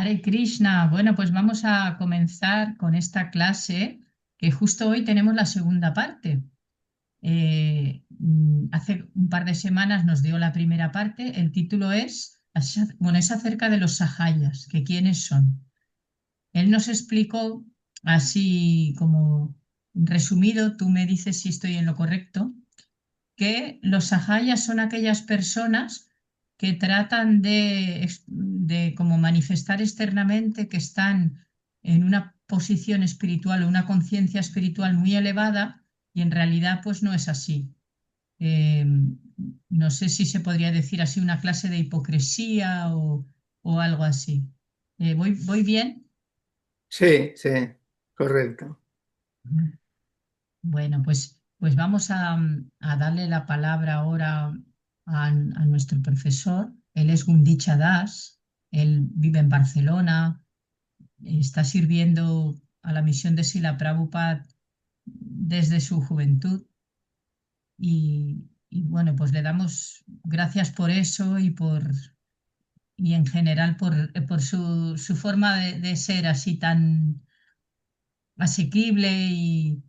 Hare Krishna. Bueno, pues vamos a comenzar con esta clase que justo hoy tenemos la segunda parte. Hace un par de semanas nos dio la primera parte. El título es acerca de los sahayas, que quiénes son. Él nos explicó así como resumido, tú me dices si estoy en lo correcto, que los sahayas son aquellas personas que tratan de como manifestar externamente que están en una posición espiritual o una conciencia espiritual muy elevada y en realidad pues no es así. Eh, no sé si se podría decir así una clase de hipocresía o algo así. ¿Voy bien? Sí, sí, correcto. Bueno, pues vamos a darle la palabra ahora a nuestro profesor. Él es Gundicha Das, él vive en Barcelona, está sirviendo a la misión de Srila Prabhupada desde su juventud bueno, pues le damos gracias por eso y en general por su forma de ser así tan asequible y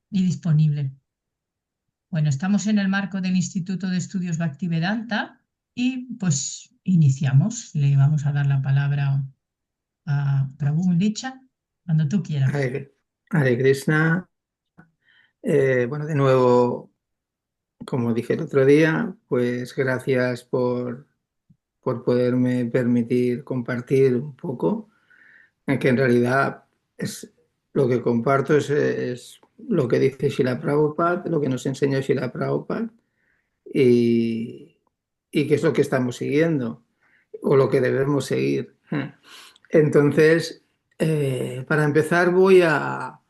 disponible. Bueno, estamos en el marco del Instituto de Estudios Bhaktivedanta y pues iniciamos. Le vamos a dar la palabra a Prabhu Licha cuando tú quieras. Hare, Hare Krishna. Bueno, de nuevo, como dije el otro día, pues gracias por poderme permitir compartir un poco, que en realidad es lo que comparto es lo que dice Srila Prabhupada, lo que nos enseña Srila Prabhupada y, y qué es lo que estamos siguiendo o lo que debemos seguir. Entonces, para empezar voy a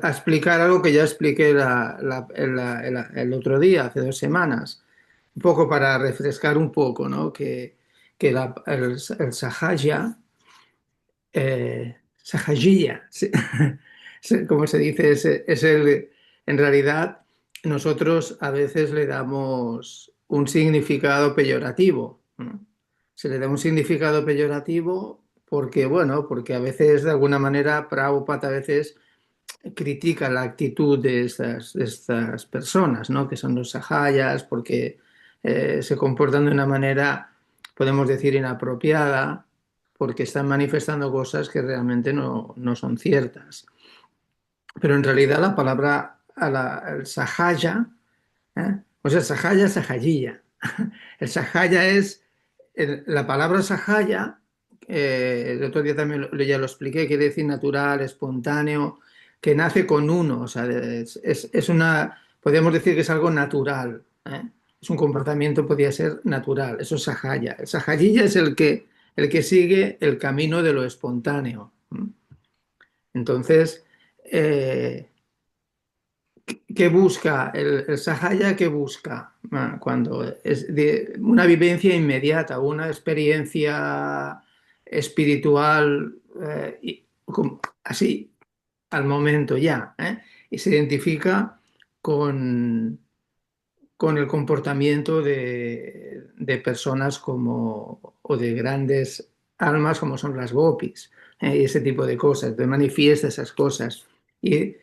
explicar algo que ya expliqué el otro día, hace 2 semanas, un poco para refrescar un poco, ¿no? Que el Sahaja, Sahajiya, sí, como se dice, en realidad nosotros a veces le damos un significado peyorativo, ¿no? Se le da un significado peyorativo porque, bueno, porque a veces de alguna manera Prabhupada a veces critica la actitud de estas personas, ¿no? Que son los sahayas, porque se comportan de una manera, podemos decir, inapropiada, porque están manifestando cosas que realmente no son ciertas. Pero en realidad la palabra, el sahaya, o sea, sahaya, sahayiya. El sahaya es, la palabra sahaya, el otro día también ya lo expliqué, quiere decir natural, espontáneo, que nace con uno, o sea, es una, podríamos decir que es algo natural, ¿eh? Es un comportamiento, podría ser natural, eso es sahaya. El sahayiya es el que sigue el camino de lo espontáneo. Entonces, eh, ¿qué busca? El Sahaya, ¿qué busca? Cuando es de una vivencia inmediata, una experiencia espiritual, así, al momento ya, ¿eh? Y se identifica con, con el comportamiento de personas como, o de grandes almas como son las gopis, y ese tipo de cosas, de manifiesta esas cosas. Y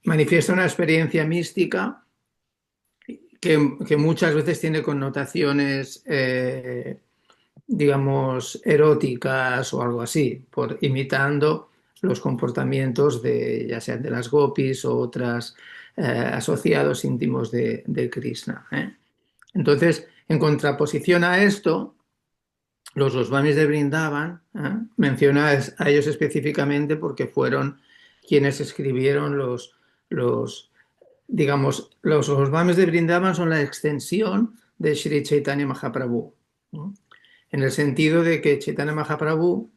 manifiesta una experiencia mística que muchas veces tiene connotaciones, digamos, eróticas o algo así, por imitando los comportamientos de, ya sean de las gopis o otras asociados íntimos de Krishna, ¿eh? Entonces, en contraposición a esto, los Goswamis de Brindavan, menciona a ellos específicamente porque fueron quienes escribieron los digamos, los Goswamis de Brindavan son la extensión de Sri Chaitanya Mahaprabhu, ¿no? En el sentido de que Chaitanya Mahaprabhu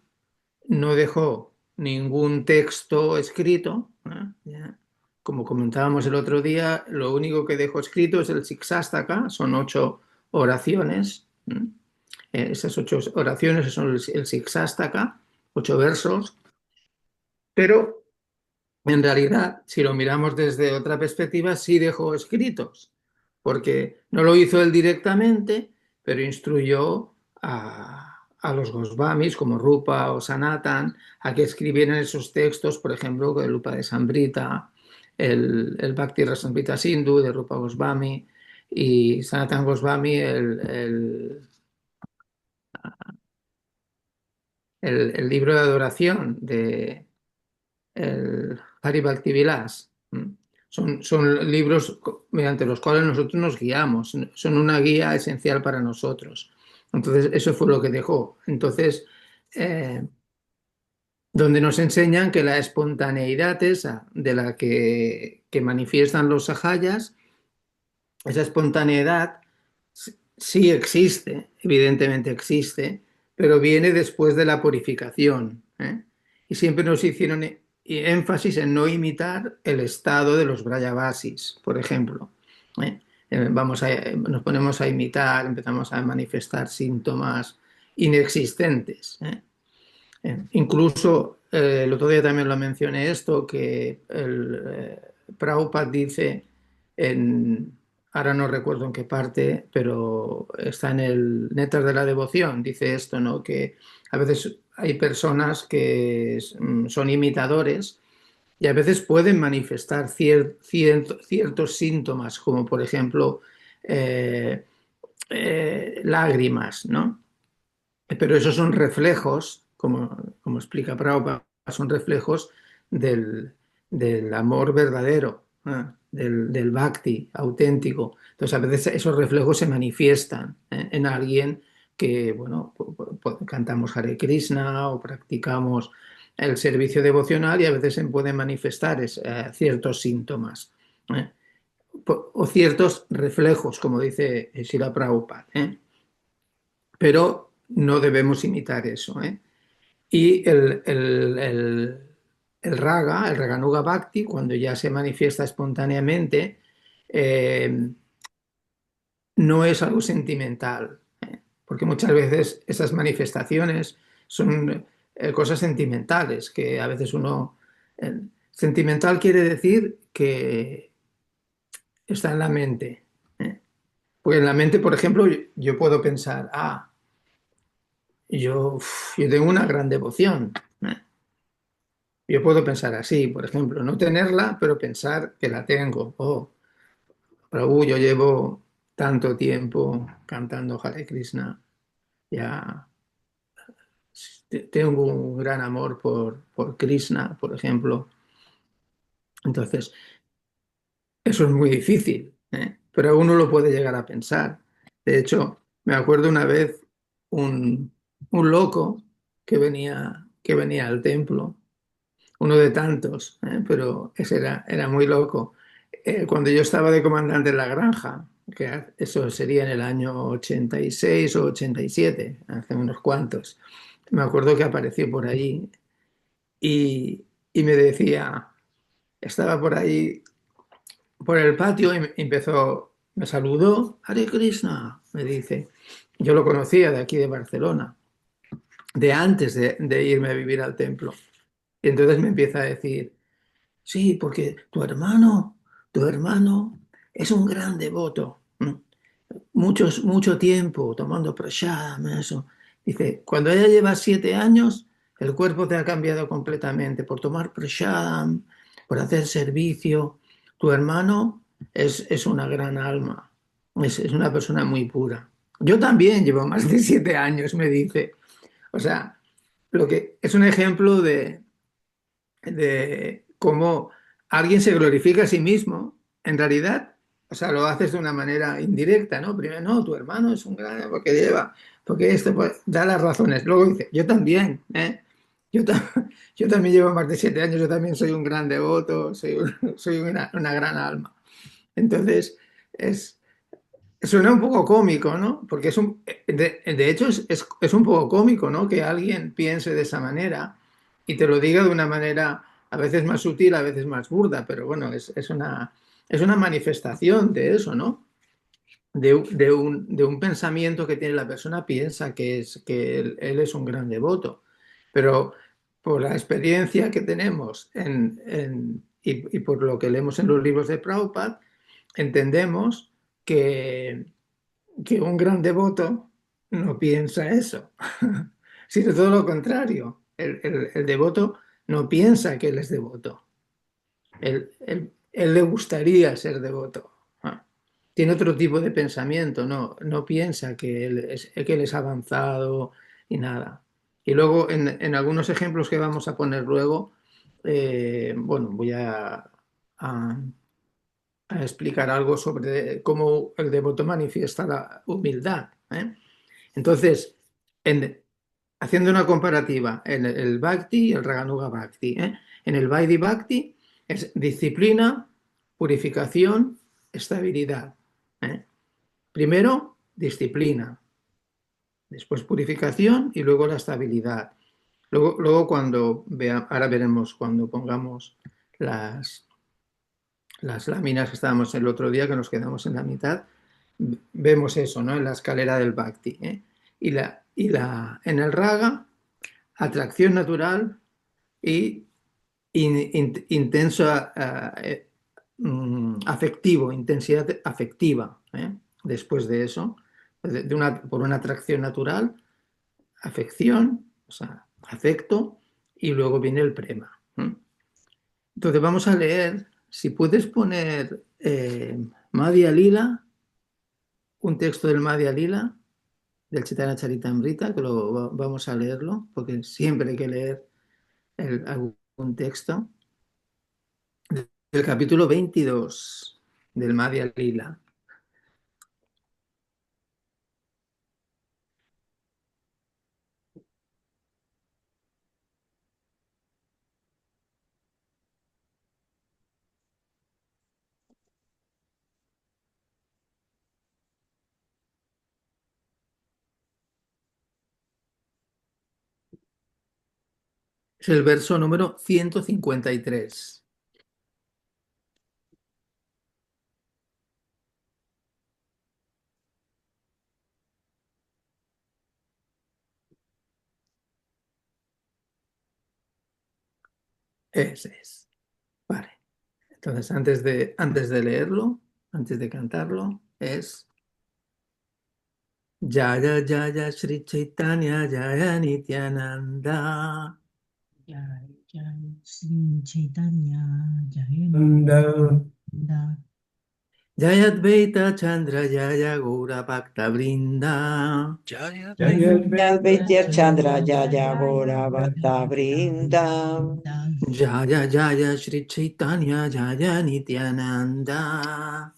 no dejó ningún texto escrito, ¿eh? Ya, como comentábamos el otro día, lo único que dejó escrito es el Siksastaka, son 8 oraciones. ¿Eh? Esas 8 oraciones son el Siksastaka, 8 versos, pero en realidad, si lo miramos desde otra perspectiva, sí dejó escritos, porque no lo hizo él directamente, pero instruyó a los Goswamis como Rupa o Sanatan a que escribieran esos textos, por ejemplo, el Rupa de Sambrita, el Bhakti Rasamrita Sindhu de Rupa Goswami y Sanatan Goswami, el libro de adoración de el Hari Bhakti Vilas. Son libros mediante los cuales nosotros nos guiamos, son una guía esencial para nosotros. Entonces, eso fue lo que dejó. Entonces, eh, donde nos enseñan que la espontaneidad esa de la que manifiestan los sahayas, esa espontaneidad sí existe, evidentemente existe, pero viene después de la purificación, ¿eh? Y siempre nos hicieron énfasis en no imitar el estado de los Brajavasis, por ejemplo, ¿eh? Nos ponemos a imitar, empezamos a manifestar síntomas inexistentes, ¿eh? Incluso el otro día también lo mencioné esto, que Prabhupada dice en, ahora no recuerdo en qué parte, pero está en el Néctar de la Devoción, dice esto, ¿no? Que a veces hay personas que son imitadores y a veces pueden manifestar ciertos síntomas, como por ejemplo eh, lágrimas, ¿no? Pero esos son reflejos, como explica Prabhupada, son reflejos del, del amor verdadero, del bhakti auténtico. Entonces, a veces esos reflejos se manifiestan en alguien que, bueno, cantamos Hare Krishna o practicamos el servicio devocional y a veces se pueden manifestar ciertos síntomas, ¿eh? O ciertos reflejos, como dice Srila Prabhupada, ¿eh? Pero no debemos imitar eso, ¿eh? Y el raga, el Raganuga Bhakti, cuando ya se manifiesta espontáneamente, eh, no es algo sentimental, ¿eh? Porque muchas veces esas manifestaciones son cosas sentimentales, que a veces uno... sentimental quiere decir que está en la mente, ¿eh? Porque en la mente, por ejemplo, yo puedo pensar, yo tengo una gran devoción, ¿eh? Yo puedo pensar así, por ejemplo, no tenerla, pero pensar que la tengo. Oh, Prabhu, yo llevo tanto tiempo cantando Hare Krishna, ya tengo un gran amor por Krishna, por ejemplo. Entonces, eso es muy difícil, ¿eh? Pero uno lo puede llegar a pensar. De hecho, me acuerdo una vez un, un loco que venía al templo, uno de tantos, pero ese era muy loco. Cuando yo estaba de comandante en la granja, que eso sería en el año 86 o 87, hace unos cuantos, me acuerdo que apareció por allí y me decía, estaba por ahí, por el patio y me saludó, Hare Krishna, me dice. Yo lo conocía de aquí de Barcelona, de antes de irme a vivir al templo. Y entonces me empieza a decir, sí, porque tu hermano es un gran devoto. Mucho tiempo tomando prashadam, eso. Dice, cuando ya llevas 7 años, el cuerpo te ha cambiado completamente por tomar prashadam, por hacer servicio. Tu hermano es una gran alma, es una persona muy pura. Yo también llevo más de 7 años, me dice. O sea, lo que es un ejemplo de cómo alguien se glorifica a sí mismo, en realidad, o sea, lo haces de una manera indirecta, ¿no? Primero, no, tu hermano es un gran, porque esto, pues, da las razones. Luego dice, yo también, ¿eh? Yo, yo también llevo más de 7 años, yo también soy un gran devoto, soy una gran alma. Entonces, es, suena un poco cómico, ¿no? Porque de hecho es un poco cómico, ¿no? Que alguien piense de esa manera y te lo diga de una manera a veces más sutil, a veces más burda, pero bueno, es una manifestación de eso, ¿no? De un pensamiento que tiene la persona, piensa que él es un gran devoto, pero por la experiencia que tenemos y por lo que leemos en los libros de Prabhupada, entendemos que, que un gran devoto no piensa eso, sino todo lo contrario. El devoto no piensa que él es devoto. Él le gustaría ser devoto. Ah. Tiene otro tipo de pensamiento, no piensa que él es avanzado y nada. Y luego, en algunos ejemplos que vamos a poner luego, bueno, voy a- a explicar algo sobre cómo el devoto manifiesta la humildad, ¿eh? Entonces, en- haciendo una comparativa, en el Bhakti y el Raganuga Bhakti, ¿eh? En el Vaidhi Bhakti es disciplina, purificación, estabilidad, ¿eh? Primero, disciplina, después purificación y luego la estabilidad. Luego cuando ahora veremos cuando pongamos las, las láminas que estábamos el otro día, que nos quedamos en la mitad, vemos eso, ¿no? En la escalera del Bhakti, ¿eh? En el Raga, atracción natural y intenso afectivo, intensidad afectiva, ¿eh? Después de eso, por una atracción natural, afección, o sea, afecto, y luego viene el prema. ¿Eh? Entonces vamos a leer, si puedes poner Madhya Lila, un texto del Madhya Lila, del Chaitanya Charitamrita, que vamos a leerlo, porque siempre hay que leer algún texto, del capítulo 22 del Madhya Lila. Es el verso número 153. Ese es. Vale. Entonces, antes de leerlo, antes de cantarlo, es Jaya Jaya Sri Chaitanya Jaya Nityananda. Jai Jai Sri Chaitanya Jai Anda, Nityananda. Jaya Advaita Chandra Jaya Gaura Bhakta Vrinda. Jaya Jaya Jai Advaita Advaita Advaita Chandra Chandra Chandra Jaya Jaya Jaya Gora Gaura Bhatta Bhakta Vrinda. Vrinda. Jaya Jaya Sri Chaitanya Jaya Nityananda.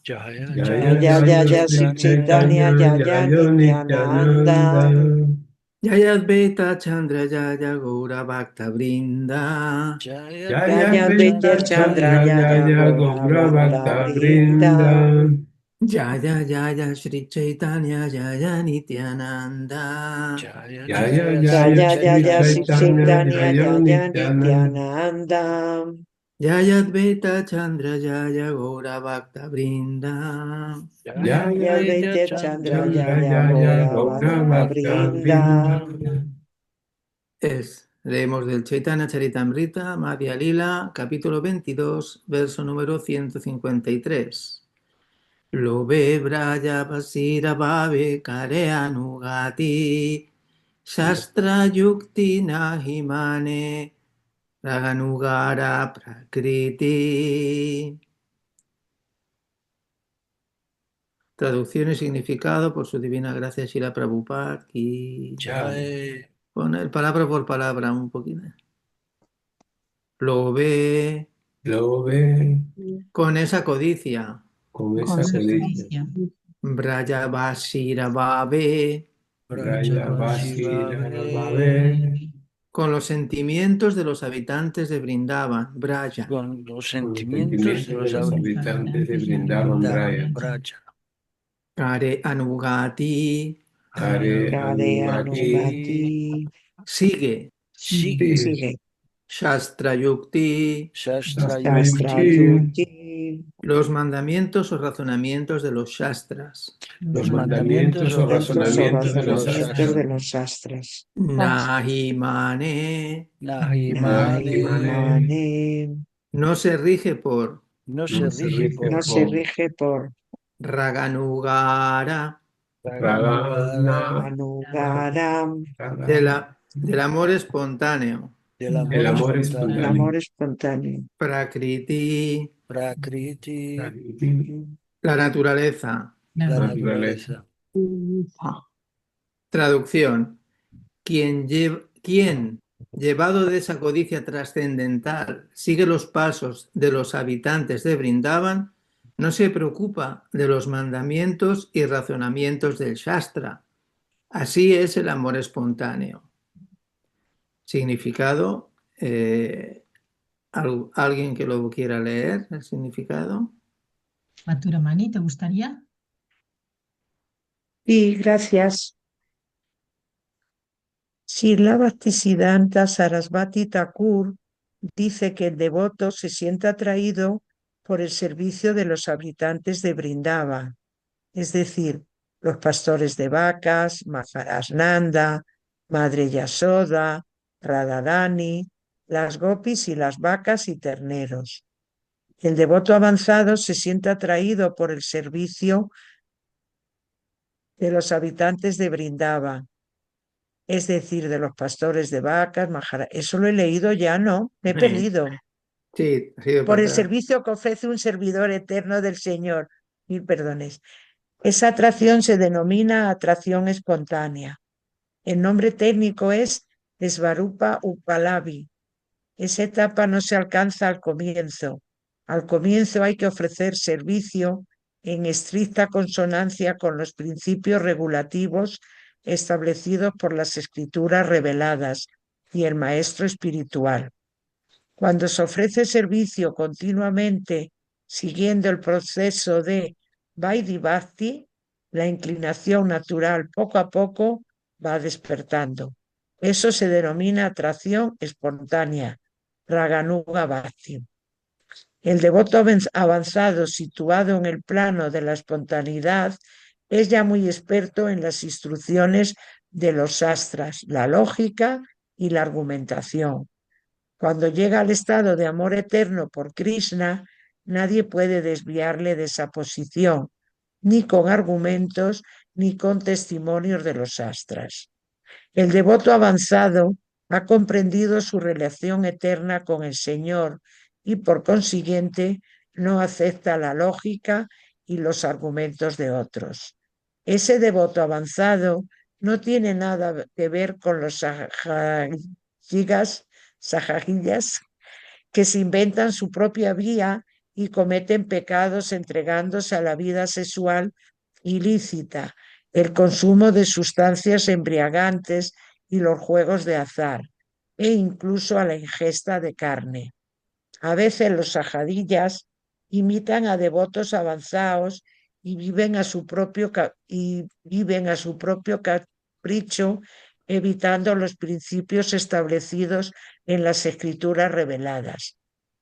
Jaya Jaya Jaya Jai Sri Jaya Jai Sri Sri Chaitanya Chaitanya Jaya Chaitanya Jaya Jaya Jaya Nityananda Nityananda. Jaya Advaita Chandra Jaya Gaura Bhakta Vrinda. Jaya Jaya Advaita Jai Chandra Advaita Advaita Jaya Chandra Chandra Jaya Jaya Jaya Gora Gaura Gaura Bhatta Bhakta Bhakta Vrinda. Vrinda. Vrinda. Jaya Jaya Sri Chaitanya Jaya Nityananda. Jaya Jaya Jaya Sri Jaya Jai Chaitanya Jai Sri Jai Jaya Sri Chaitanya Chaitanya Chaitanya Jaya Jaya Nityananda. Nityananda. Jaya Advaita Chandra Jaya Gaura Bhakta Vrinda. Jaya Jaya Jaya Advaita Advaita Advaita Chandra Chandra Chandra Jaya Jaya Gora Jaya Gaura Bhatta Gaura Bhakta Bhakta Vrinda. Vrinda. Vrinda. Leemos del Chaitanya Charitamrita, Madhya Lila, capítulo 22, verso número 153. Lobe Braya Basira Bhave Kare Anugati Shastra Yukti Nahimane Raganugara Prakriti. Traducción y significado por su divina gracia Shila Prabhupada y Jai. poner palabra por palabra un poquito. Lo ve Lo ve con esa codicia. con Con esa esa codicia. codicia. Brayabashira Bhave, Raya Vasira Brajavasirabhave. Bhave, con los sentimientos de los habitantes de Brindavan, Braya. Con los con los sentimientos de sentimientos de los los Con los habitantes de habitantes de Vrindavan Vrindavan Raya. Vrindavan. Braja. Kare Anugati, Hare Kade Anugati, Anugati. sigue. Sigue. Sigue. sigue. Sigue. Shastra Yukti, Shastra Shastra Yukti. Yukti, los mandamientos o razonamientos de los Shastras. Los los Los mandamientos mandamientos o o mandamientos o razonamientos de razonamientos de los los razonamientos astros. de Shastras. los Los sastres. Nahimane, Nahimane. Nahimane, Nahimane. no se rige por No se no se rige rige No por. se por rige por Raganugara, Ragana, Anugaram, del amor espontáneo. del El amor el amor espontáneo. espontáneo. El amor espontáneo. Prakriti, Prakriti, la naturaleza. la Naturaleza. naturaleza. Traducción. Quien, llevado de esa codicia trascendental, sigue los pasos de los habitantes de Brindavan, no se preocupa de los mandamientos y razonamientos del Shastra. Así es el amor espontáneo. Significado. ¿Alguien que lo quiera leer, el significado? Maturamani, ¿te gustaría? Sí, gracias. Srila Bhaktisiddhanta Sarasvati Thakur dice que el devoto se siente atraído por el servicio de los habitantes de Brindava, es decir, los pastores de vacas, Maharaj Nanda, Madre Yasoda, Radharani, las gopis y las vacas y terneros. El devoto avanzado se siente atraído por el servicio de los habitantes de Brindava, es decir, de los pastores de vacas, eso lo he leído ya, ¿no? Me he perdido. Sí, ha sido Por para el atrás. servicio que ofrece un servidor eterno del Señor. Mil perdones. Esa atracción se denomina atracción espontánea. El nombre técnico es Svarupa Upalavi. Esa etapa no se alcanza al comienzo. Al comienzo hay que ofrecer servicio en estricta consonancia con los principios regulativos establecidos por las escrituras reveladas y el maestro espiritual. Cuando se ofrece servicio continuamente siguiendo el proceso de Vaidhi Bhakti, la inclinación natural poco a poco va despertando. Eso se denomina atracción espontánea, Raganuga Bhakti. El devoto avanzado situado en el plano de la espontaneidad es ya muy experto en las instrucciones de los sastras, la lógica y la argumentación. Cuando llega al estado de amor eterno por Krishna, nadie puede desviarle de esa posición, ni con argumentos, ni con testimonios de los astras. El devoto avanzado ha comprendido su relación eterna con el Señor y por consiguiente no acepta la lógica y los argumentos de otros. Ese devoto avanzado no tiene nada que ver con los sajajillas que se inventan su propia vía y cometen pecados entregándose a la vida sexual ilícita, el consumo de sustancias embriagantes y los juegos de azar, e incluso a la ingesta de carne. A veces los sajadillas imitan a devotos avanzados y viven a su propio capricho, evitando los principios establecidos en las escrituras reveladas.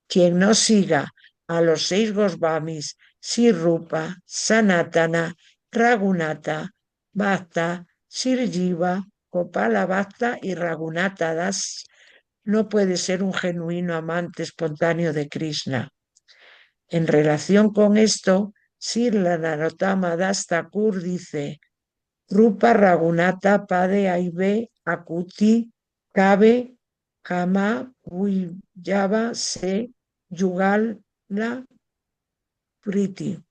Quien no siga a los 6 Gosvamis, Sri-Rupa, Sanatana, Raghunatha, Bhakta, Sri-Jiva, Gopala Bhakta y Raghunatha Das, no puede ser un genuino amante espontáneo de Krishna. En relación con esto, Srila Narottama Das Thakur dice: Rupa Raghunatha Pade Aive Akuti Kabe Kama Vijava Se Yugal La Priti.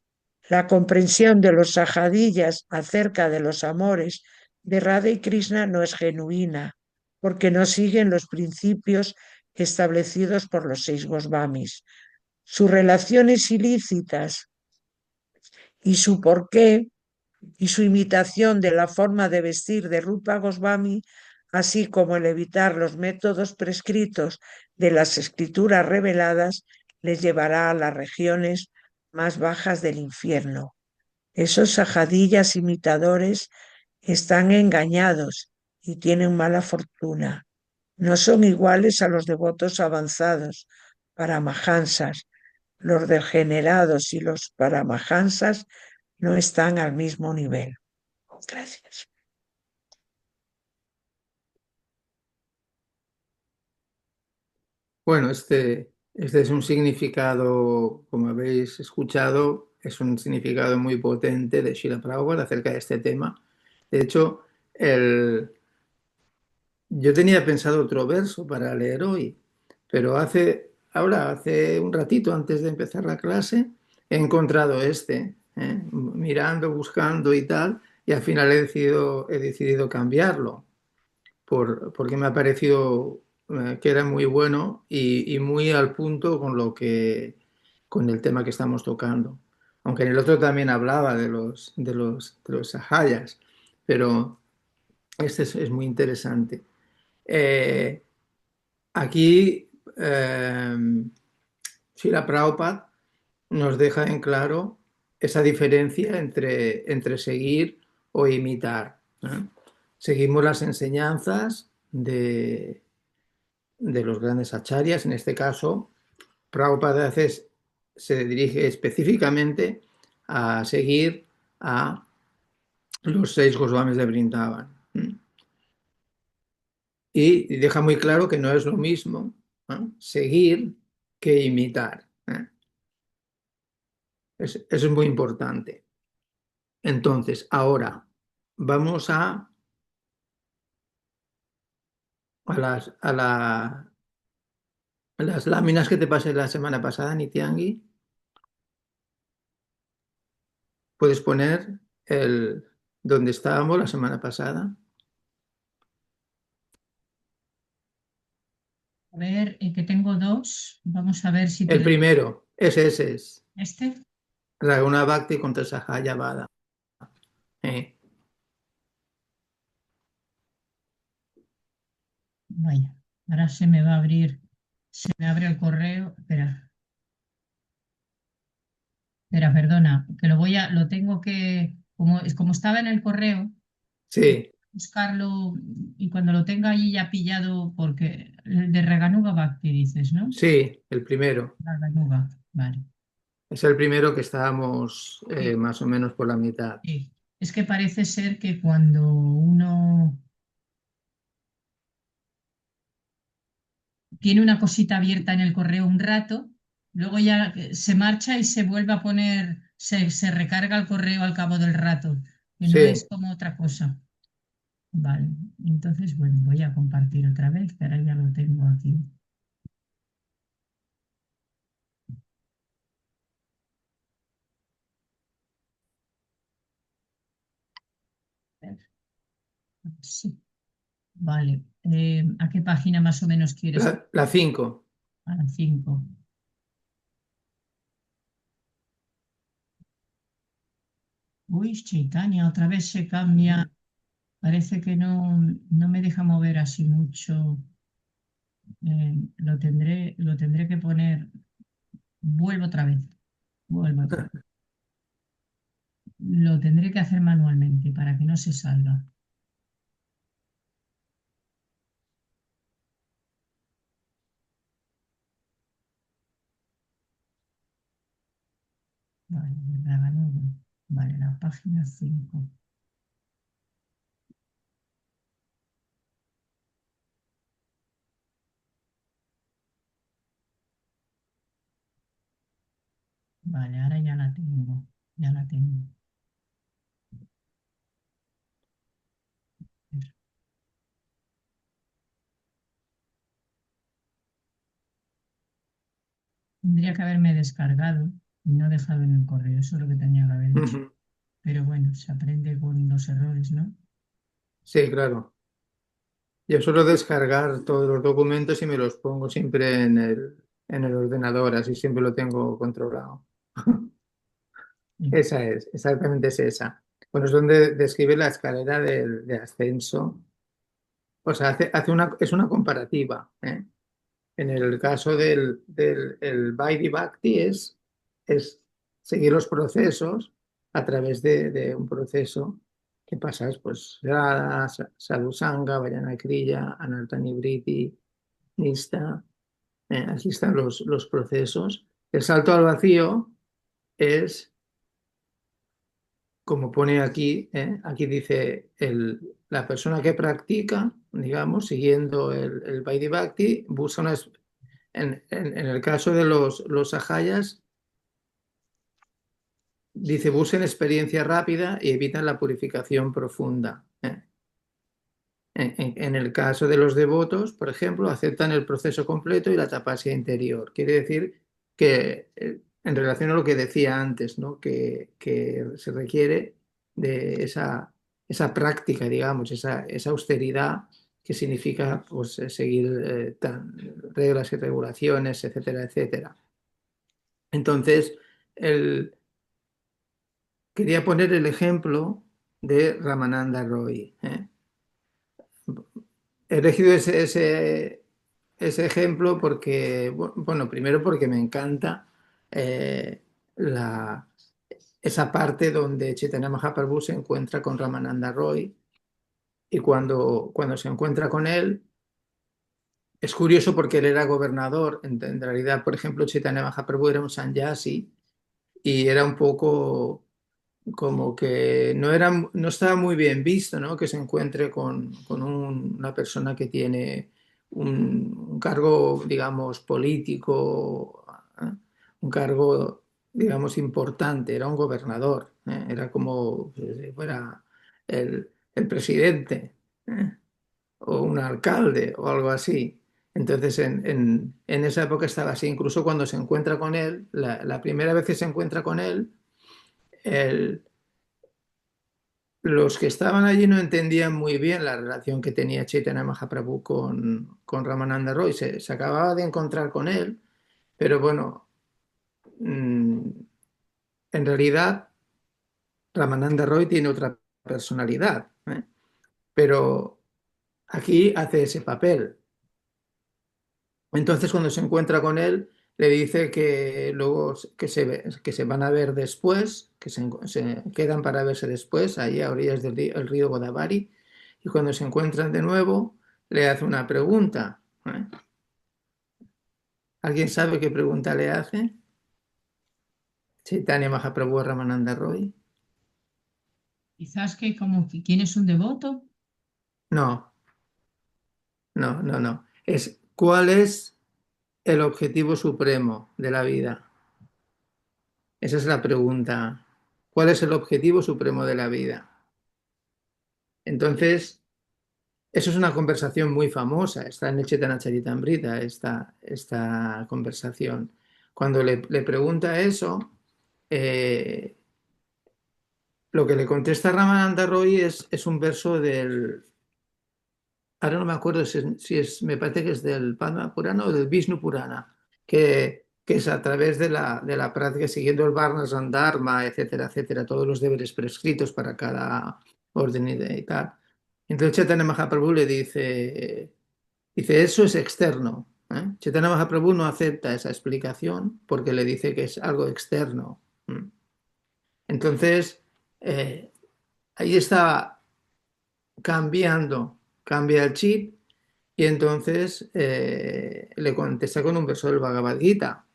La comprensión de los sajadillas acerca de los amores de Radha y Krishna no es genuina, porque no siguen los principios establecidos por los 6 Gosvamis. Sus relaciones ilícitas y su porqué y su imitación de la forma de vestir de Rupa Goswami, así como el evitar los métodos prescritos de las escrituras reveladas, les llevará a las regiones más bajas del infierno. Esos sajadillas imitadores están engañados y tienen mala fortuna. No son iguales a los devotos avanzados, paramahansas. Los degenerados y los paramahansas no están al mismo nivel. Gracias. Bueno, este es un significado, como habéis escuchado, es un significado muy potente de Srila Prabhupada acerca de este tema. De hecho, el, yo tenía pensado otro verso para leer hoy, pero hace un ratito antes de empezar la clase, he encontrado este, mirando, buscando y tal, y al final he decidido cambiarlo, porque me ha parecido que era muy bueno y muy al punto con el tema que estamos tocando. Aunque en el otro también hablaba de los sahayas, pero este es muy interesante. Eh, Aquí, Srila Prabhupada nos deja en claro esa diferencia entre seguir o imitar, ¿eh? Seguimos las enseñanzas de los grandes acharyas. En este caso, Prabhupada se dirige específicamente a seguir a los 6 Goswamis de Vrindavan. Y deja muy claro que no es lo mismo, ¿no?, seguir que imitar, ¿eh? Eso es muy importante. Entonces, ahora vamos a las láminas que te pasé la semana pasada, Nityangi. Puedes poner donde estábamos la semana pasada. A ver, que tengo dos. Vamos a ver si te El primero, ese es. este. Raguna Bhakti contra Sahaya Vada. Eh, Vaya, ahora se me va a abrir, se me abre el correo. Espera, perdona, que lo tengo que, como estaba en el correo, sí, buscarlo y cuando lo tenga allí ya pillado, porque el de Reganuga Bhakti dices, ¿no? sí, el primero. Reganuga, vale. Es el primero que estábamos Sí, más o menos por la mitad. sí. Es que parece ser que cuando uno tiene una cosita abierta en el correo un rato, luego ya se marcha y se vuelve a poner, se recarga el correo al cabo del rato, que no es Sí, como otra cosa. Vale, entonces, bueno, voy a compartir otra vez, que ahora ya lo tengo aquí. A ver, sí, vale. ¿A qué página más o menos quieres? la 5. A la 5. Uy, Chaitanya, otra vez se cambia. Parece que no me deja mover así mucho. Lo tendré que poner. Vuelvo otra vez. Vuelvo otra vez. Lo tendré que hacer manualmente para que no se salga. Vale, vale, la página 5. Vale, ahora ya la tengo. Ya la tengo. Tendría que haberme descargado y no dejado en el correo. Eso es lo que tenía que haber hecho. Pero bueno, se aprende con los errores, ¿no? Sí, claro. Yo suelo descargar todos los documentos y me los pongo siempre en el ordenador, así siempre lo tengo controlado. Sí. Esa es, exactamente es esa. Bueno, es donde describe la escalera de ascenso. O sea, es una comparativa, ¿eh? En el caso del Vaidhi Bhakti es seguir los procesos a través de un proceso que pasas, pues, Radha, Sadhusanga, Vajrayana Kriya, Anartha-Nivriti, Nista. Aquí están los procesos. El salto al vacío es, como pone aquí, aquí dice la persona que practica, digamos, siguiendo el Vaidhi Bhakti, busca en el caso de los sahayas, dice, busquen experiencia rápida y evitan la purificación profunda. En el caso de los devotos, por ejemplo, aceptan el proceso completo y la tapasia interior. Quiere decir que, en relación a lo que decía antes, ¿no? Que se requiere de esa práctica, digamos, esa austeridad que significa pues, seguir reglas y regulaciones, etcétera, etcétera. Entonces, quería poner el ejemplo de Ramananda Roy. He elegido ese ejemplo porque, bueno, primero porque me encanta eh, la, esa parte donde Chaitanya Mahaprabhu se encuentra con Ramananda Roy y cuando se encuentra con él, es curioso porque él era gobernador. En realidad, por ejemplo, Chaitanya Mahaprabhu era un sannyasi y era un poco como que no estaba muy bien visto, ¿no? Que se encuentre con una persona que tiene un cargo, digamos, político, ¿eh? Un cargo, digamos, importante. Era un gobernador, ¿eh? Era como si fuera el presidente, ¿eh? O un alcalde o algo así. Entonces, en esa época estaba así. Incluso cuando se encuentra con él, la primera vez que se encuentra con él, él los que estaban allí no entendían muy bien la relación que tenía Chaitanya Mahaprabhu con Ramananda Roy. Se acababa de encontrar con él, pero bueno, en realidad Ramananda Roy tiene otra personalidad, ¿eh? Pero aquí hace ese papel. Entonces, cuando se encuentra con él, le dice que luego que se van a ver después, que se quedan para verse después, allí a orillas del el río Godavari, y cuando se encuentran de nuevo, le hace una pregunta. ¿Alguien sabe qué pregunta le hace? Chaitanya Mahaprabhu a Ramananda Roy. Quizás que como quién es un devoto. No, no, no, no. ¿Cuál es el objetivo supremo de la vida? Esa es la pregunta. ¿Cuál es el objetivo supremo de la vida? Entonces, eso es una conversación muy famosa, está en el Chaitanya Charitamrita, esta conversación. Cuando le pregunta eso, eh, lo que le contesta Ramananda Roy es un verso ahora no me acuerdo me parece que es del Padma Purana o del Vishnu Purana, que es a través de la práctica, siguiendo el Varnasam Dharma, etcétera, etcétera, todos los deberes prescritos para cada orden y tal. Entonces Chaitanya Mahaprabhu le dice, eso es externo. Chaitanya Mahaprabhu no acepta esa explicación porque le dice que es algo externo. Entonces, eh, ahí está cambia el chip y entonces le contesta con un verso del Bhagavad Gita.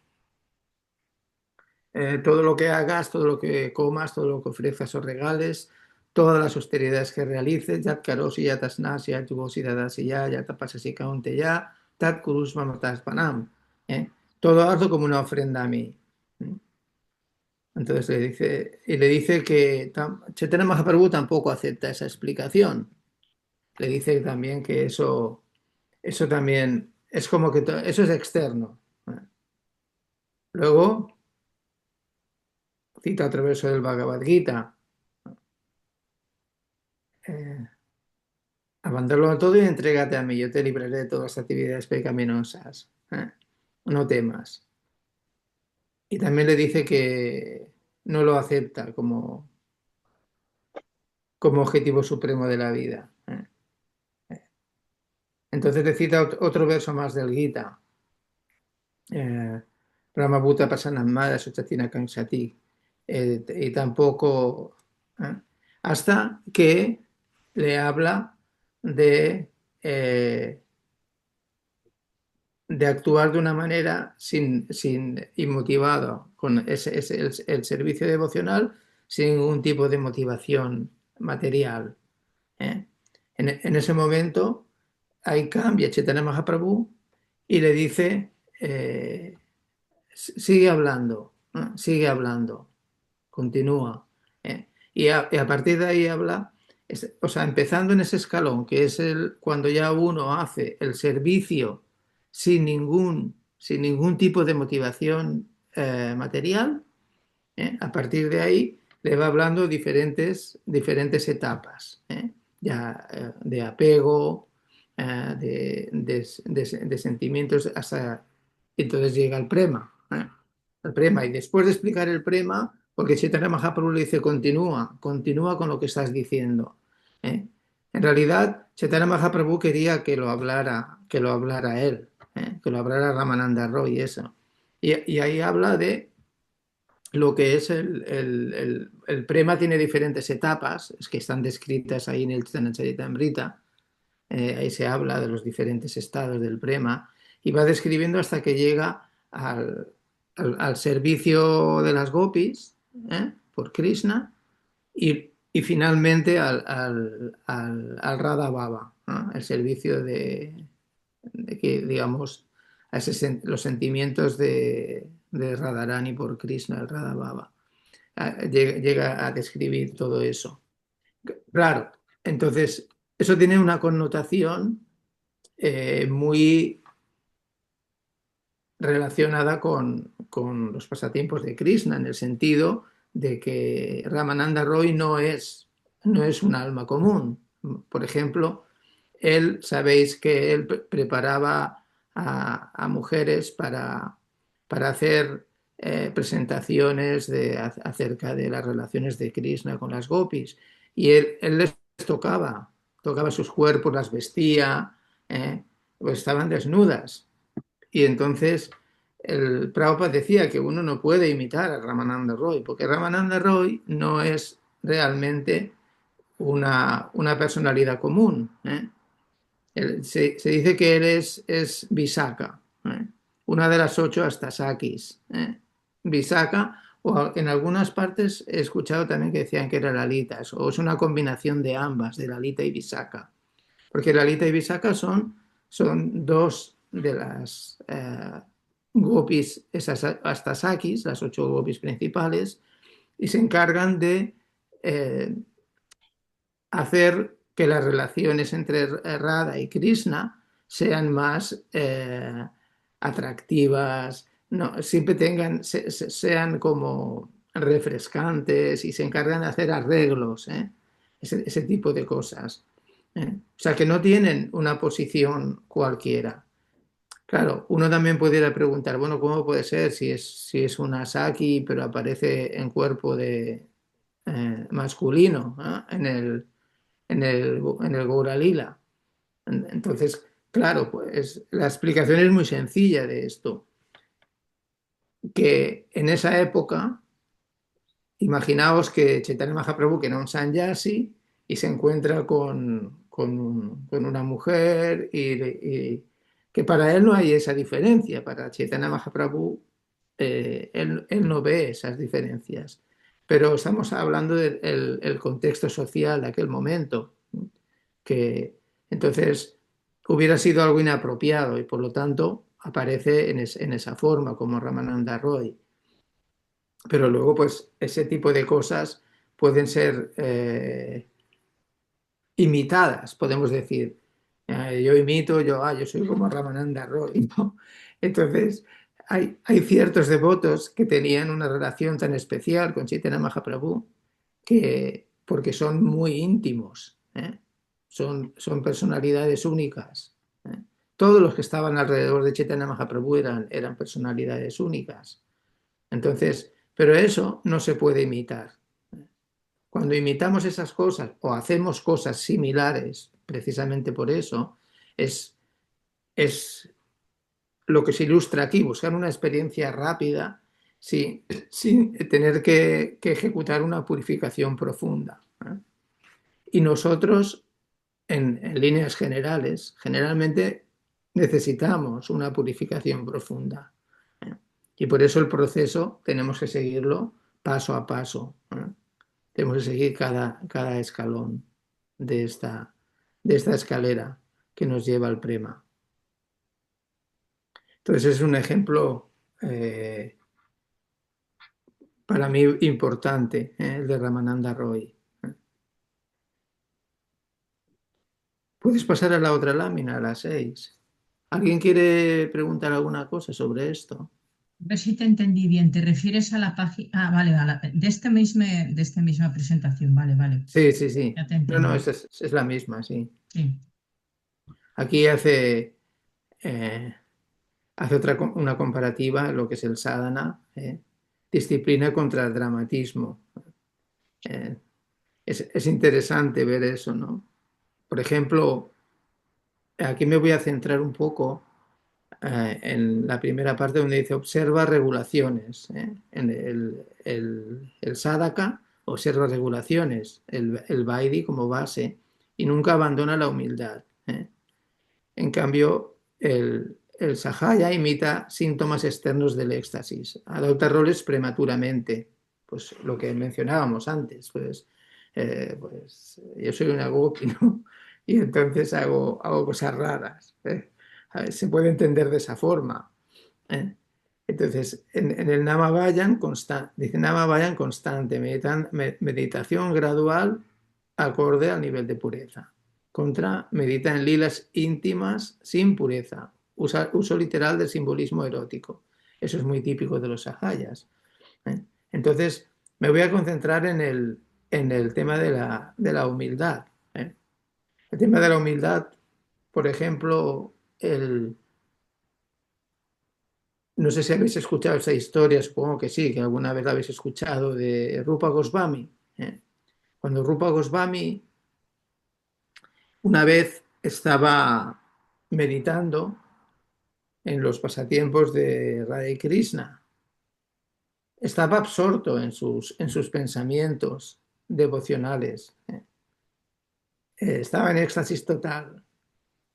Todo lo que hagas, todo lo que comas, todo lo que ofrezcas o regales, todas las austeridades que realices, yat karosi, yat asnasi, yat yugosi, dadasi ya, yat tapasasi kaunte ya, tat kurus mamatas panam. Todo hazlo como una ofrenda a mí. ¿Eh? Entonces le dice que Chaitanya Mahaprabhu tampoco acepta esa explicación. Le dice también que eso también es como que eso es externo. Luego cita otro verso del Bhagavad Gita. Eh, Abandónalo todo y entrégate a mí, yo te libraré de todas las actividades pecaminosas. No temas. Y también le dice que no lo acepta como objetivo supremo de la vida. Entonces te cita otro verso más del Gita. Brahmabhuta Pasanamada Suchatina Kangsati. Y tampoco, ¿eh? Hasta que le habla de, eh, de actuar de una manera inmotivado, con el servicio devocional sin ningún tipo de motivación material. ¿Eh? En ese momento, ahí cambia Chaitanya Mahaprabhu y le dice, sigue hablando, ¿no? Sigue hablando continúa. Y a partir de ahí habla, o sea, empezando en ese escalón, que es cuando ya uno hace el servicio sin ningún tipo de motivación material, a partir de ahí le va hablando diferentes etapas, ya de apego, de sentimientos, hasta entonces llega el prema. El prema, y después de explicar el prema, porque Chaitanya Mahaprabhu le dice, continúa con lo que estás diciendo. ¿eh? En realidad, Chaitanya Mahaprabhu quería que lo hablara él, que lo hablara Ramananda Roy, y eso. Y ahí habla de lo que es el prema. Tiene diferentes etapas, es que están descritas ahí en el Charitamrita. Ahí se habla de los diferentes estados del prema y va describiendo hasta que llega al servicio de las gopis, por Krishna, y finalmente al Radha Baba, ¿no? El servicio de que, digamos, los sentimientos de Radharani por Krishna, el Radha Baba. Llega a describir todo eso. Claro, entonces eso tiene una connotación muy relacionada con los pasatiempos de Krishna, en el sentido de que Ramananda Roy no es un alma común. Por ejemplo, sabéis que él preparaba a mujeres para hacer presentaciones acerca de las relaciones de Krishna con las gopis. Y él les tocaba sus cuerpos, las vestía, pues estaban desnudas. Y entonces el Prabhupada decía que uno no puede imitar a Ramananda Roy, porque Ramananda Roy no es realmente una personalidad común. Se dice que él es Visakha, una de las 8 Astasakis. Visakha, o en algunas partes he escuchado también que decían que era Lalita, o es una combinación de ambas, de Lalita y Visakha. Porque Lalita y Visakha son dos de las gopis, esas Astasakis, las 8 gopis principales, y se encargan de hacer que las relaciones entre Radha y Krishna sean más atractivas, no, siempre sean como refrescantes, y se encargan de hacer arreglos, ese tipo de cosas. O sea, que no tienen una posición cualquiera. Claro, uno también pudiera preguntar, bueno, ¿cómo puede ser si es una Saki, pero aparece en cuerpo de masculino, en el Gaura Lila? Entonces, claro, pues la explicación es muy sencilla de esto, que en esa época, imaginaos que Chaitanya Mahaprabhu, que era un sannyasi, y se encuentra con una mujer, y que para él no hay esa diferencia. Para Chaitanya Mahaprabhu, él no ve esas diferencias. Pero estamos hablando del el contexto social de aquel momento, que entonces hubiera sido algo inapropiado, y por lo tanto aparece en esa forma como Ramananda Roy. Pero luego, pues, ese tipo de cosas pueden ser imitadas, podemos decir. Yo soy como Ramananda Roy, ¿no? Entonces, hay ciertos devotos que tenían una relación tan especial con Chaitanya Mahaprabhu, porque son muy íntimos, son personalidades únicas. Todos los que estaban alrededor de Chaitanya Mahaprabhu eran personalidades únicas. Entonces, pero eso no se puede imitar. Cuando imitamos esas cosas o hacemos cosas similares, precisamente por eso, es lo que se ilustra aquí, buscar una experiencia rápida sin tener que ejecutar una purificación profunda. Y nosotros, en líneas generales, generalmente necesitamos una purificación profunda. Y por eso el proceso tenemos que seguirlo paso a paso. Tenemos que seguir cada escalón de esta escalera que nos lleva al prema. Entonces es un ejemplo para mí importante, el de Ramananda Roy. Puedes pasar a la otra lámina, a la 6. ¿Alguien quiere preguntar alguna cosa sobre esto? A ver si te entendí bien. ¿Te refieres a la página? Ah, vale, de esta misma presentación. Vale, vale. Sí, sí, sí. Ya te No, entendí. es la misma, sí. Sí. Aquí eh, hace una comparativa, lo que es el sadhana, disciplina contra el dramatismo. Eh, es interesante ver eso, ¿no? Por ejemplo, aquí me voy a centrar un poco en la primera parte donde dice observa regulaciones. En el sadhaka observa regulaciones, el vaidhi como base y nunca abandona la humildad. En cambio, el sahaya imita síntomas externos del éxtasis, adopta roles prematuramente, pues lo que mencionábamos antes, pues yo soy una gopi, ¿no? Y entonces hago cosas raras. A ver, se puede entender de esa forma. ¿eh? Entonces, en el Namavayan constante, dice Namavayan constante, meditación gradual acorde al nivel de pureza. Contra, medita en lilas íntimas sin pureza. Uso literal del simbolismo erótico. Eso es muy típico de los sahayas. ¿eh? Entonces, me voy a concentrar en el tema de la humildad. ¿eh? El tema de la humildad, por ejemplo, no sé si habéis escuchado esa historia, supongo que sí, que alguna vez la habéis escuchado, de Rupa Goswami. Cuando Rupa Goswami una vez estaba meditando en los pasatiempos de Radha y Krishna, estaba absorto en sus pensamientos devocionales, estaba en éxtasis total.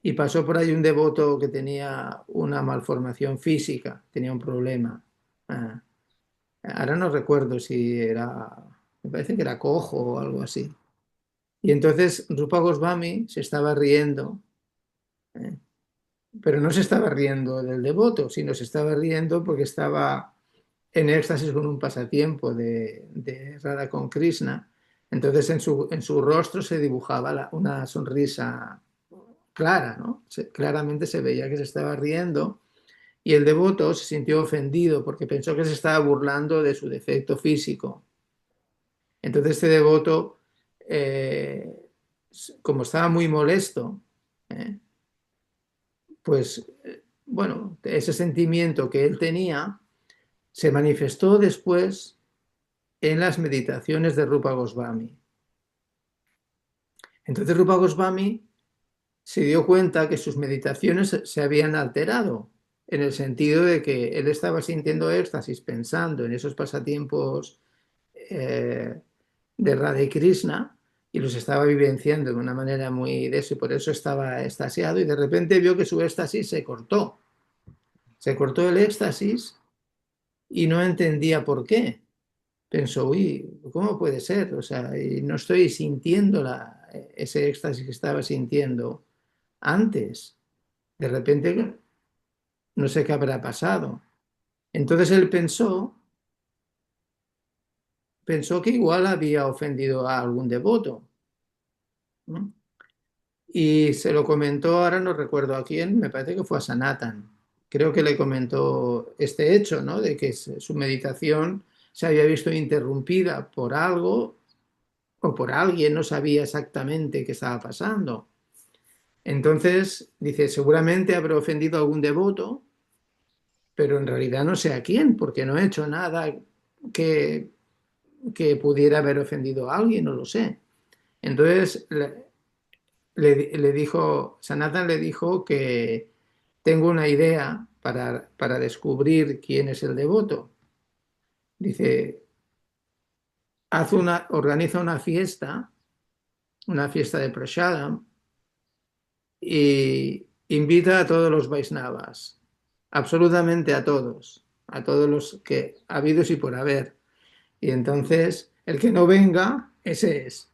Y pasó por ahí un devoto que tenía una malformación física, tenía un problema. Ah, Ahora no recuerdo si era, me parece que era cojo o algo así. Y entonces Rupa Goswami se estaba riendo, ¿eh? Pero no se estaba riendo del devoto, sino se estaba riendo porque estaba en éxtasis con un pasatiempo de Radha con Krishna. Entonces en su rostro se dibujaba una sonrisa clara, ¿no? Claramente se veía que se estaba riendo y el devoto se sintió ofendido porque pensó que se estaba burlando de su defecto físico. Entonces este devoto, eh, como estaba muy molesto, ¿eh? pues bueno, ese sentimiento que él tenía se manifestó después en las meditaciones de Rupa Goswami. Entonces Rupa Goswami se dio cuenta que sus meditaciones se habían alterado, en el sentido de que él estaba sintiendo éxtasis pensando en esos pasatiempos de Radha y Krishna y los estaba vivenciando de una manera muy de eso y por eso estaba extasiado y de repente vio que su éxtasis se cortó el éxtasis y no entendía por qué. Pensó, uy, ¿cómo puede ser? O sea, y no estoy sintiendo ese éxtasis que estaba sintiendo antes. De repente, no sé qué habrá pasado. Entonces él pensó que igual había ofendido a algún devoto, ¿no? Y se lo comentó, ahora no recuerdo a quién, me parece que fue a Sanatan. Creo que le comentó este hecho, ¿no? De que su meditación se había visto interrumpida por algo o por alguien, no sabía exactamente qué estaba pasando. Entonces, dice, seguramente habré ofendido a algún devoto, pero en realidad no sé a quién, porque no he hecho nada que, que pudiera haber ofendido a alguien, no lo sé. Entonces, le dijo, Sanatan le dijo que tengo una idea para descubrir quién es el devoto. Dice, organiza una fiesta de Prasadam, y invita a todos los Vaisnavas, absolutamente a todos los que habidos y por haber. Y entonces, el que no venga, ese es.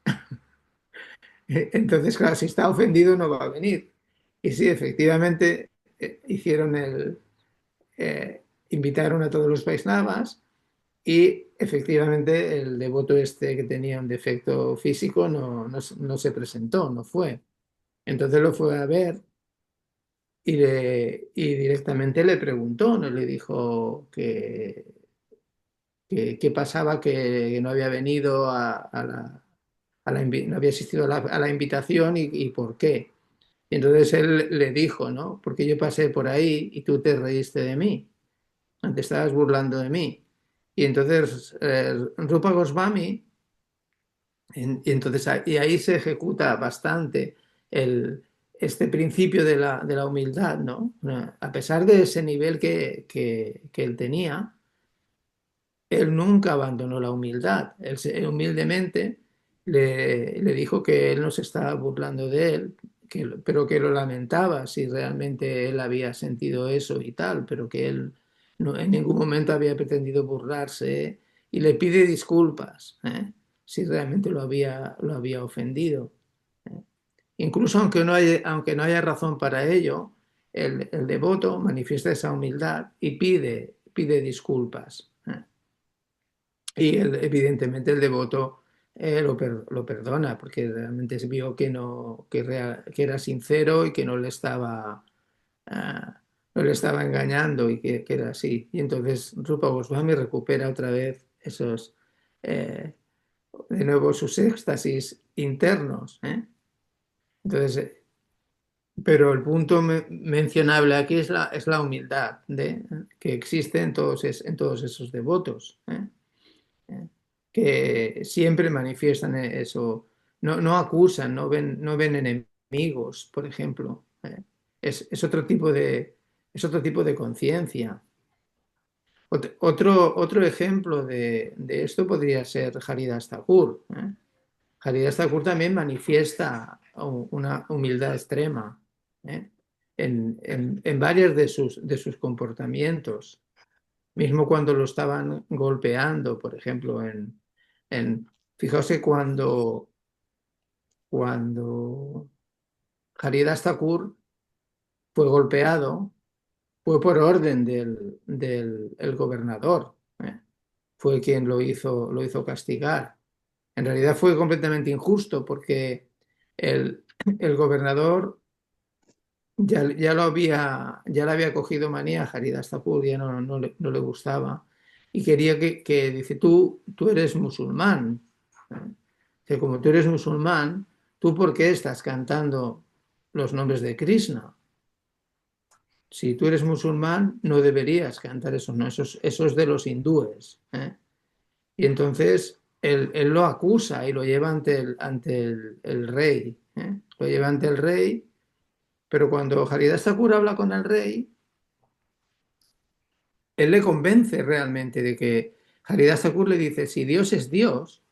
Entonces, claro, si está ofendido no va a venir. Y sí, efectivamente, hicieron invitaron a todos los Vaisnavas y efectivamente el devoto este que tenía un defecto físico no se presentó, no fue. Entonces lo fue a ver y directamente le preguntó, no le dijo que qué pasaba, que no había venido no había asistido a la invitación y por qué. Y entonces él le dijo, ¿no? Porque yo pasé por ahí y tú te reíste de mí, te estabas burlando de mí. Y entonces Rupa Goswami, y entonces y ahí se ejecuta bastante este principio de la humildad, ¿no? A pesar de ese nivel que él tenía, él nunca abandonó la humildad. Humildemente le dijo que él no se estaba burlando de él, pero que lo lamentaba si realmente él había sentido eso y tal, pero que él en ningún momento había pretendido burlarse y le pide disculpas, si realmente lo había ofendido. ¿eh? Incluso aunque no haya razón para ello, el devoto manifiesta esa humildad y pide disculpas. Y evidentemente el devoto lo perdona porque realmente se vio que, no, que era sincero y que no le estaba engañando y que era así. Y entonces Rupa Goswami recupera otra vez de nuevo sus éxtasis internos. Entonces, pero el punto mencionable aquí es la humildad que existe en todos esos devotos. ¿eh? Que siempre manifiestan eso, no acusan, no ven enemigos, por ejemplo. Es es otro tipo de conciencia. Otro ejemplo de esto podría ser Haridas Thakur. Haridas Thakur también manifiesta una humildad extrema, ¿eh? En varios de sus comportamientos. Mismo cuando lo estaban golpeando, por ejemplo, fijaos que cuando Haridas Thakur fue golpeado, fue por orden del el gobernador, ¿eh? Fue quien lo hizo castigar. En realidad fue completamente injusto porque el gobernador ya le había cogido manía a Haridas Thakur, ya no le gustaba. Y quería dice, tú eres musulmán. ¿eh? Que como tú eres musulmán, ¿tú por qué estás cantando los nombres de Krishna? Si tú eres musulmán, no deberías cantar eso, no, eso es de los hindúes. Y entonces él lo acusa y lo lleva ante el rey. Lo lleva ante el rey. Pero cuando Haridas Thakur habla con el rey, él le convence realmente de que Haridas Thakur le dice, si Dios es Dios,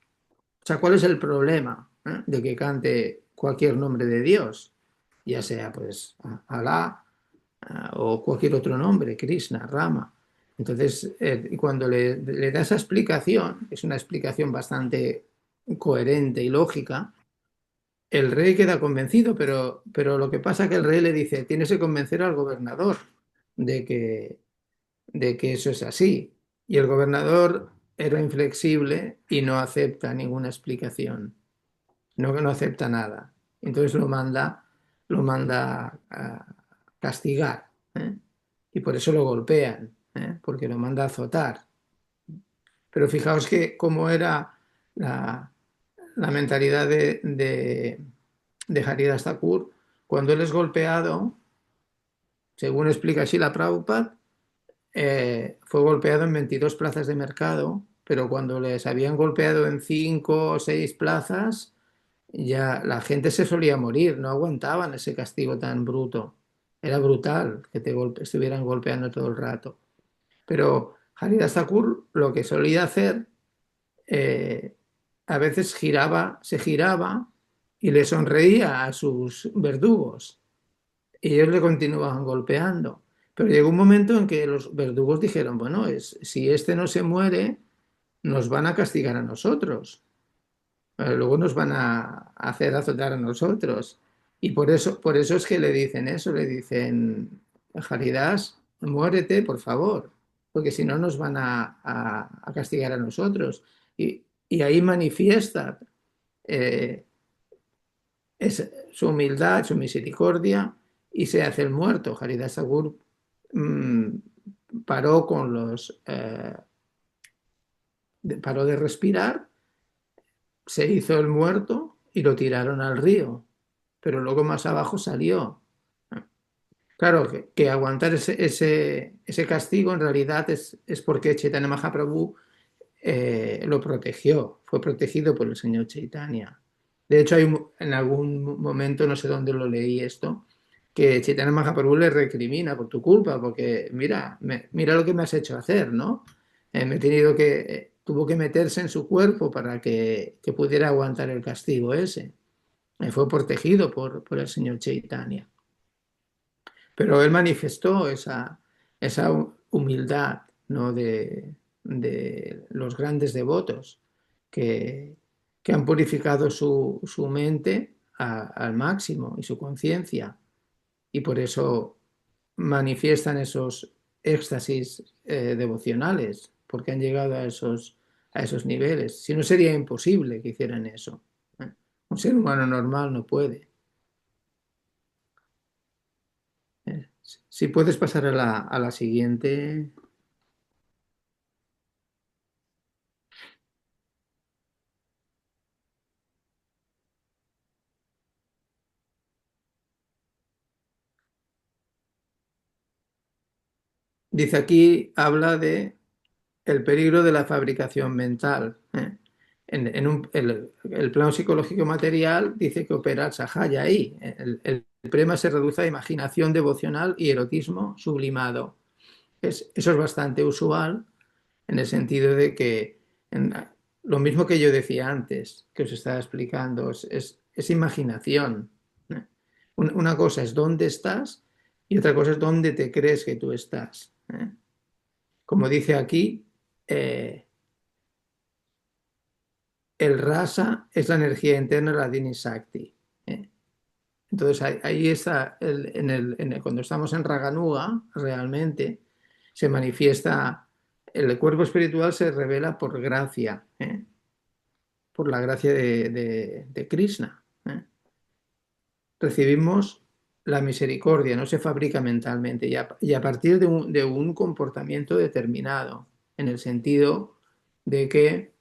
o sea, ¿cuál es el problema de que cante cualquier nombre de Dios? Ya sea pues Alá o cualquier otro nombre, Krishna, Rama. Entonces, cuando le da esa explicación, es una explicación bastante coherente y lógica, el rey queda convencido, pero lo que pasa es que el rey le dice, tienes que convencer al gobernador de de que eso es así. Y el gobernador era inflexible y no acepta ninguna explicación, no acepta nada. Entonces lo manda a castigar, ¿eh? Y por eso lo golpean, porque lo manda a azotar. Pero fijaos que cómo era la, la mentalidad de Haridas Thakur, cuando él es golpeado, según explica Srila Prabhupada, fue golpeado en 22 plazas de mercado, pero cuando les habían golpeado en 5 o 6 plazas, ya la gente se solía morir, no aguantaban ese castigo tan bruto. Era brutal que estuvieran golpeando todo el rato. Pero Haridas Thakur lo que solía hacer, eh, a veces se giraba y le sonreía a sus verdugos y ellos le continuaban golpeando. Pero llegó un momento en que los verdugos dijeron, bueno, si este no se muere, nos van a castigar a nosotros. Luego nos van a hacer azotar a nosotros. Y por eso es que le dicen eso, le dicen, Haridas, muérete, por favor. porque si no nos van a castigar a nosotros. Y ahí manifiesta su humildad, su misericordia, y se hace el muerto. Haridas Thakur paró paró de respirar, se hizo el muerto y lo tiraron al río, pero luego más abajo salió. Claro, que aguantar ese castigo en realidad es porque Chaitanya Mahaprabhu lo protegió, fue protegido por el señor Chaitanya. De hecho, en algún momento, no sé dónde lo leí esto, que Chaitanya Mahaprabhu le recrimina por tu culpa, porque mira lo que me has hecho hacer, ¿no? Tuvo que meterse en su cuerpo para que pudiera aguantar el castigo ese. Fue protegido por el señor Chaitanya. Pero él manifestó esa humildad, ¿no? de los grandes devotos que han purificado su mente al máximo y su conciencia, y por eso manifiestan esos éxtasis devocionales, porque han llegado a esos niveles. Si no, sería imposible que hicieran eso. Un ser humano normal no puede. Si puedes pasar a la siguiente. Dice aquí, habla de el peligro de la fabricación mental. El plano psicológico material dice que opera el sahaya ahí. El prema se reduce a imaginación devocional y erotismo sublimado. Eso es bastante usual en el sentido de que lo mismo que yo decía antes, que os estaba explicando, es imaginación. Una cosa es dónde estás y otra cosa es dónde te crees que tú estás. Como dice aquí, el rasa es la energía interna, la Dini Shakti. Entonces ahí está, cuando estamos en Raganuga, realmente se manifiesta, el cuerpo espiritual se revela por gracia, por la gracia de Krishna. Recibimos la misericordia, no se fabrica mentalmente, y a partir de un comportamiento determinado, en el sentido de que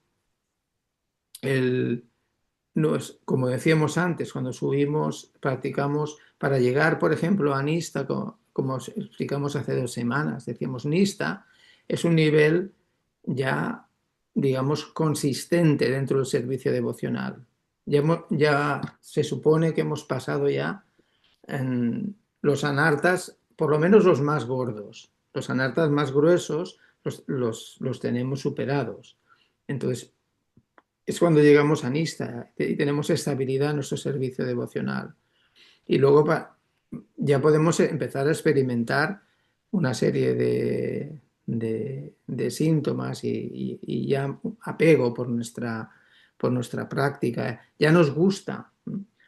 como decíamos antes, cuando subimos, practicamos para llegar, por ejemplo, a Nista, como os explicamos hace 2 semanas, decíamos Nista es un nivel ya, digamos, consistente dentro del servicio devocional. Ya se supone que hemos pasado ya en los anartas, por lo menos los más gordos. Los anartas más gruesos los tenemos superados. Entonces, es cuando llegamos a Nista y tenemos estabilidad en nuestro servicio devocional. Y luego ya podemos empezar a experimentar una serie de síntomas y ya apego por nuestra práctica. Ya nos gusta.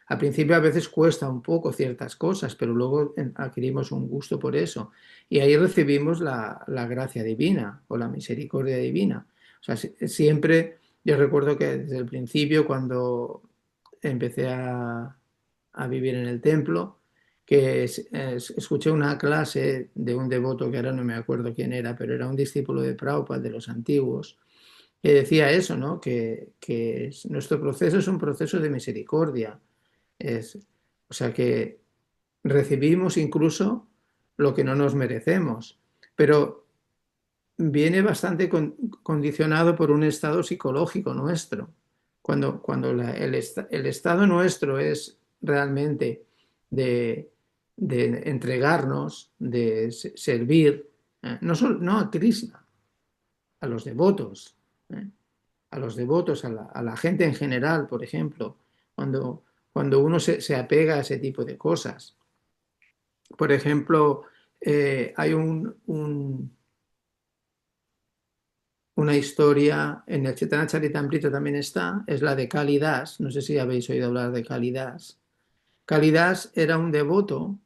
Al principio a veces cuesta un poco ciertas cosas, pero luego adquirimos un gusto por eso. Y ahí recibimos la gracia divina o la misericordia divina. O sea, siempre yo recuerdo que desde el principio, cuando empecé a vivir en el templo, que escuché una clase de un devoto que ahora no me acuerdo quién era, pero era un discípulo de Prabhupada, de los antiguos, que decía eso, ¿no? Que nuestro proceso es un proceso de misericordia. O sea que recibimos incluso lo que no nos merecemos, pero viene bastante condicionado por un estado psicológico nuestro. Cuando el estado nuestro es realmente de entregarnos, de servir, no a Krishna, a los devotos, a la gente en general, por ejemplo, cuando uno se apega a ese tipo de cosas. Por ejemplo, hay una historia, en el Chaitanya Charitamrita también está, es la de Kalidas. No sé si habéis oído hablar de Kalidas. Kalidas era un devoto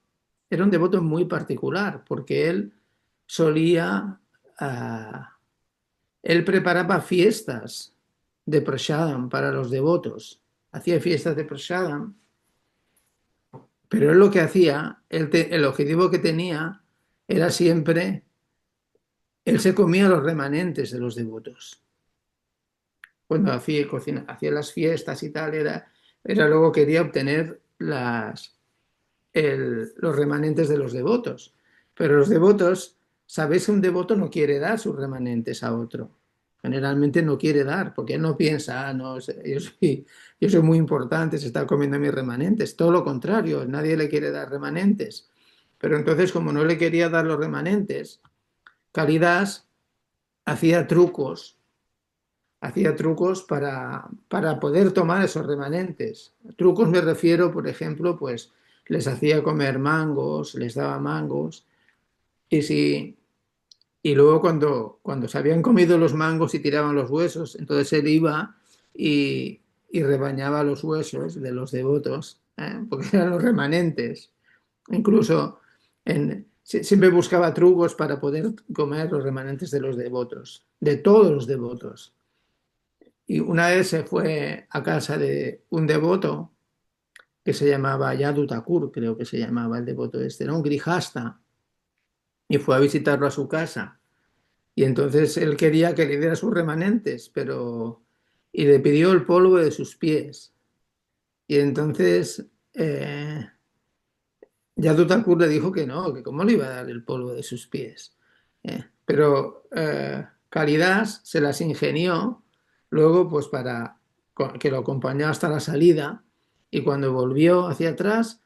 muy particular, porque él solía él preparaba fiestas de Prasadam para los devotos. Hacía fiestas de Prasadam, pero él lo que hacía, el objetivo que tenía era siempre, él se comía los remanentes de los devotos. Cuando hacía las fiestas y tal, era luego quería obtener los remanentes de los devotos. Pero los devotos, sabéis que un devoto no quiere dar sus remanentes a otro. Generalmente no quiere dar, porque él no piensa, no, yo soy muy importante, se está comiendo mis remanentes. Todo lo contrario, nadie le quiere dar remanentes. Pero entonces, como no le quería dar los remanentes, Kalidas hacía trucos para poder tomar esos remanentes. Trucos me refiero, por ejemplo, pues les hacía comer mangos, les daba mangos, y luego cuando se habían comido los mangos y tiraban los huesos, entonces él iba y rebañaba los huesos de los devotos, porque eran los remanentes. Incluso siempre buscaba trucos para poder comer los remanentes de los devotos, de todos los devotos. Y una vez se fue a casa de un devoto que se llamaba Yadu Thakur, creo que se llamaba el devoto este, era un grijasta, y fue a visitarlo a su casa. Y entonces él quería que le diera sus remanentes, y le pidió el polvo de sus pies. Y entonces Yadu Thakur le dijo que no, que cómo le iba a dar el polvo de sus pies. Pero Kalidas se las ingenió luego pues para que lo acompañó hasta la salida, y cuando volvió hacia atrás,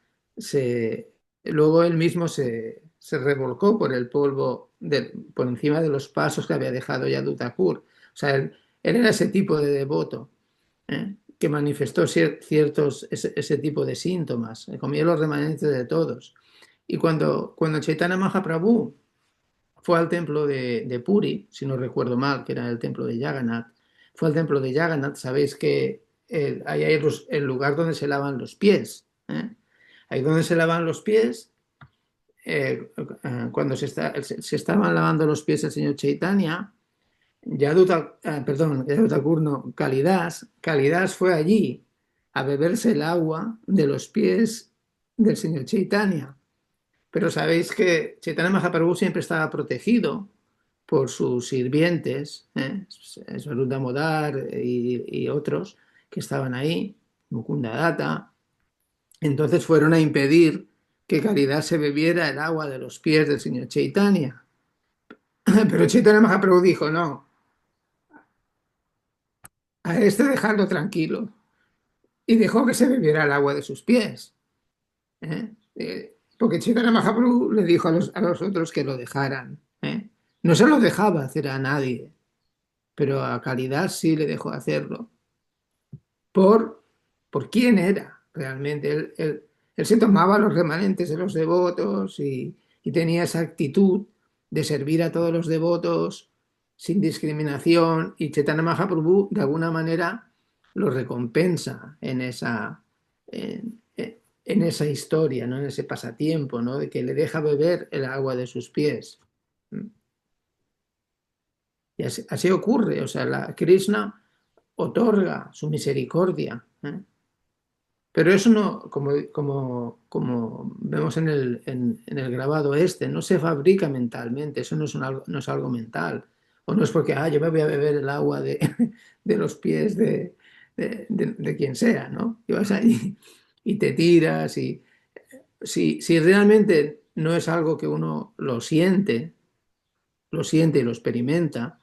luego él mismo se revolcó por el polvo por encima de los pasos que había dejado Yadu Thakur. O sea, él era ese tipo de devoto, que manifestó ese tipo de síntomas, comía los remanentes de todos. Y cuando Chaitanya Mahaprabhu fue al templo de Puri, si no recuerdo mal, que era el templo de Jagannath, fue al templo de Jagannath, sabéis que ahí hay el lugar donde se lavan los pies. Ahí donde se lavan los pies, cuando se estaban lavando los pies el señor Chaitanya, Yadu Thakur no, Kalidas fue allí a beberse el agua de los pies del señor Chaitanya. Pero sabéis que Chaitanya Mahaprabhu siempre estaba protegido por sus sirvientes, Swarup Damodar y otros que estaban ahí, Mukunda Datta. Entonces fueron a impedir que Kalidas se bebiera el agua de los pies del señor Chaitanya. Pero Chaitanya Mahaprabhu dijo, no, a este dejarlo tranquilo, y dejó que se bebiera el agua de sus pies. Porque Chaitanya Mahaprabhu le dijo a los otros que lo dejaran. No se lo dejaba hacer a nadie, pero a Kalidas sí le dejó hacerlo. Por quién era realmente. Él se tomaba los remanentes de los devotos y tenía esa actitud de servir a todos los devotos sin discriminación, y Chaitanya Mahaprabhu de alguna manera lo recompensa en esa historia, ¿no? En ese pasatiempo, ¿no? De que le deja beber el agua de sus pies. Y así ocurre, o sea, Krishna otorga su misericordia. Pero eso no, como vemos en el grabado no se fabrica mentalmente, eso no es algo mental. O no es porque, yo me voy a beber el agua de los pies de quien sea, ¿no? Y vas ahí y te tiras, y si realmente no es algo que uno lo siente y lo experimenta,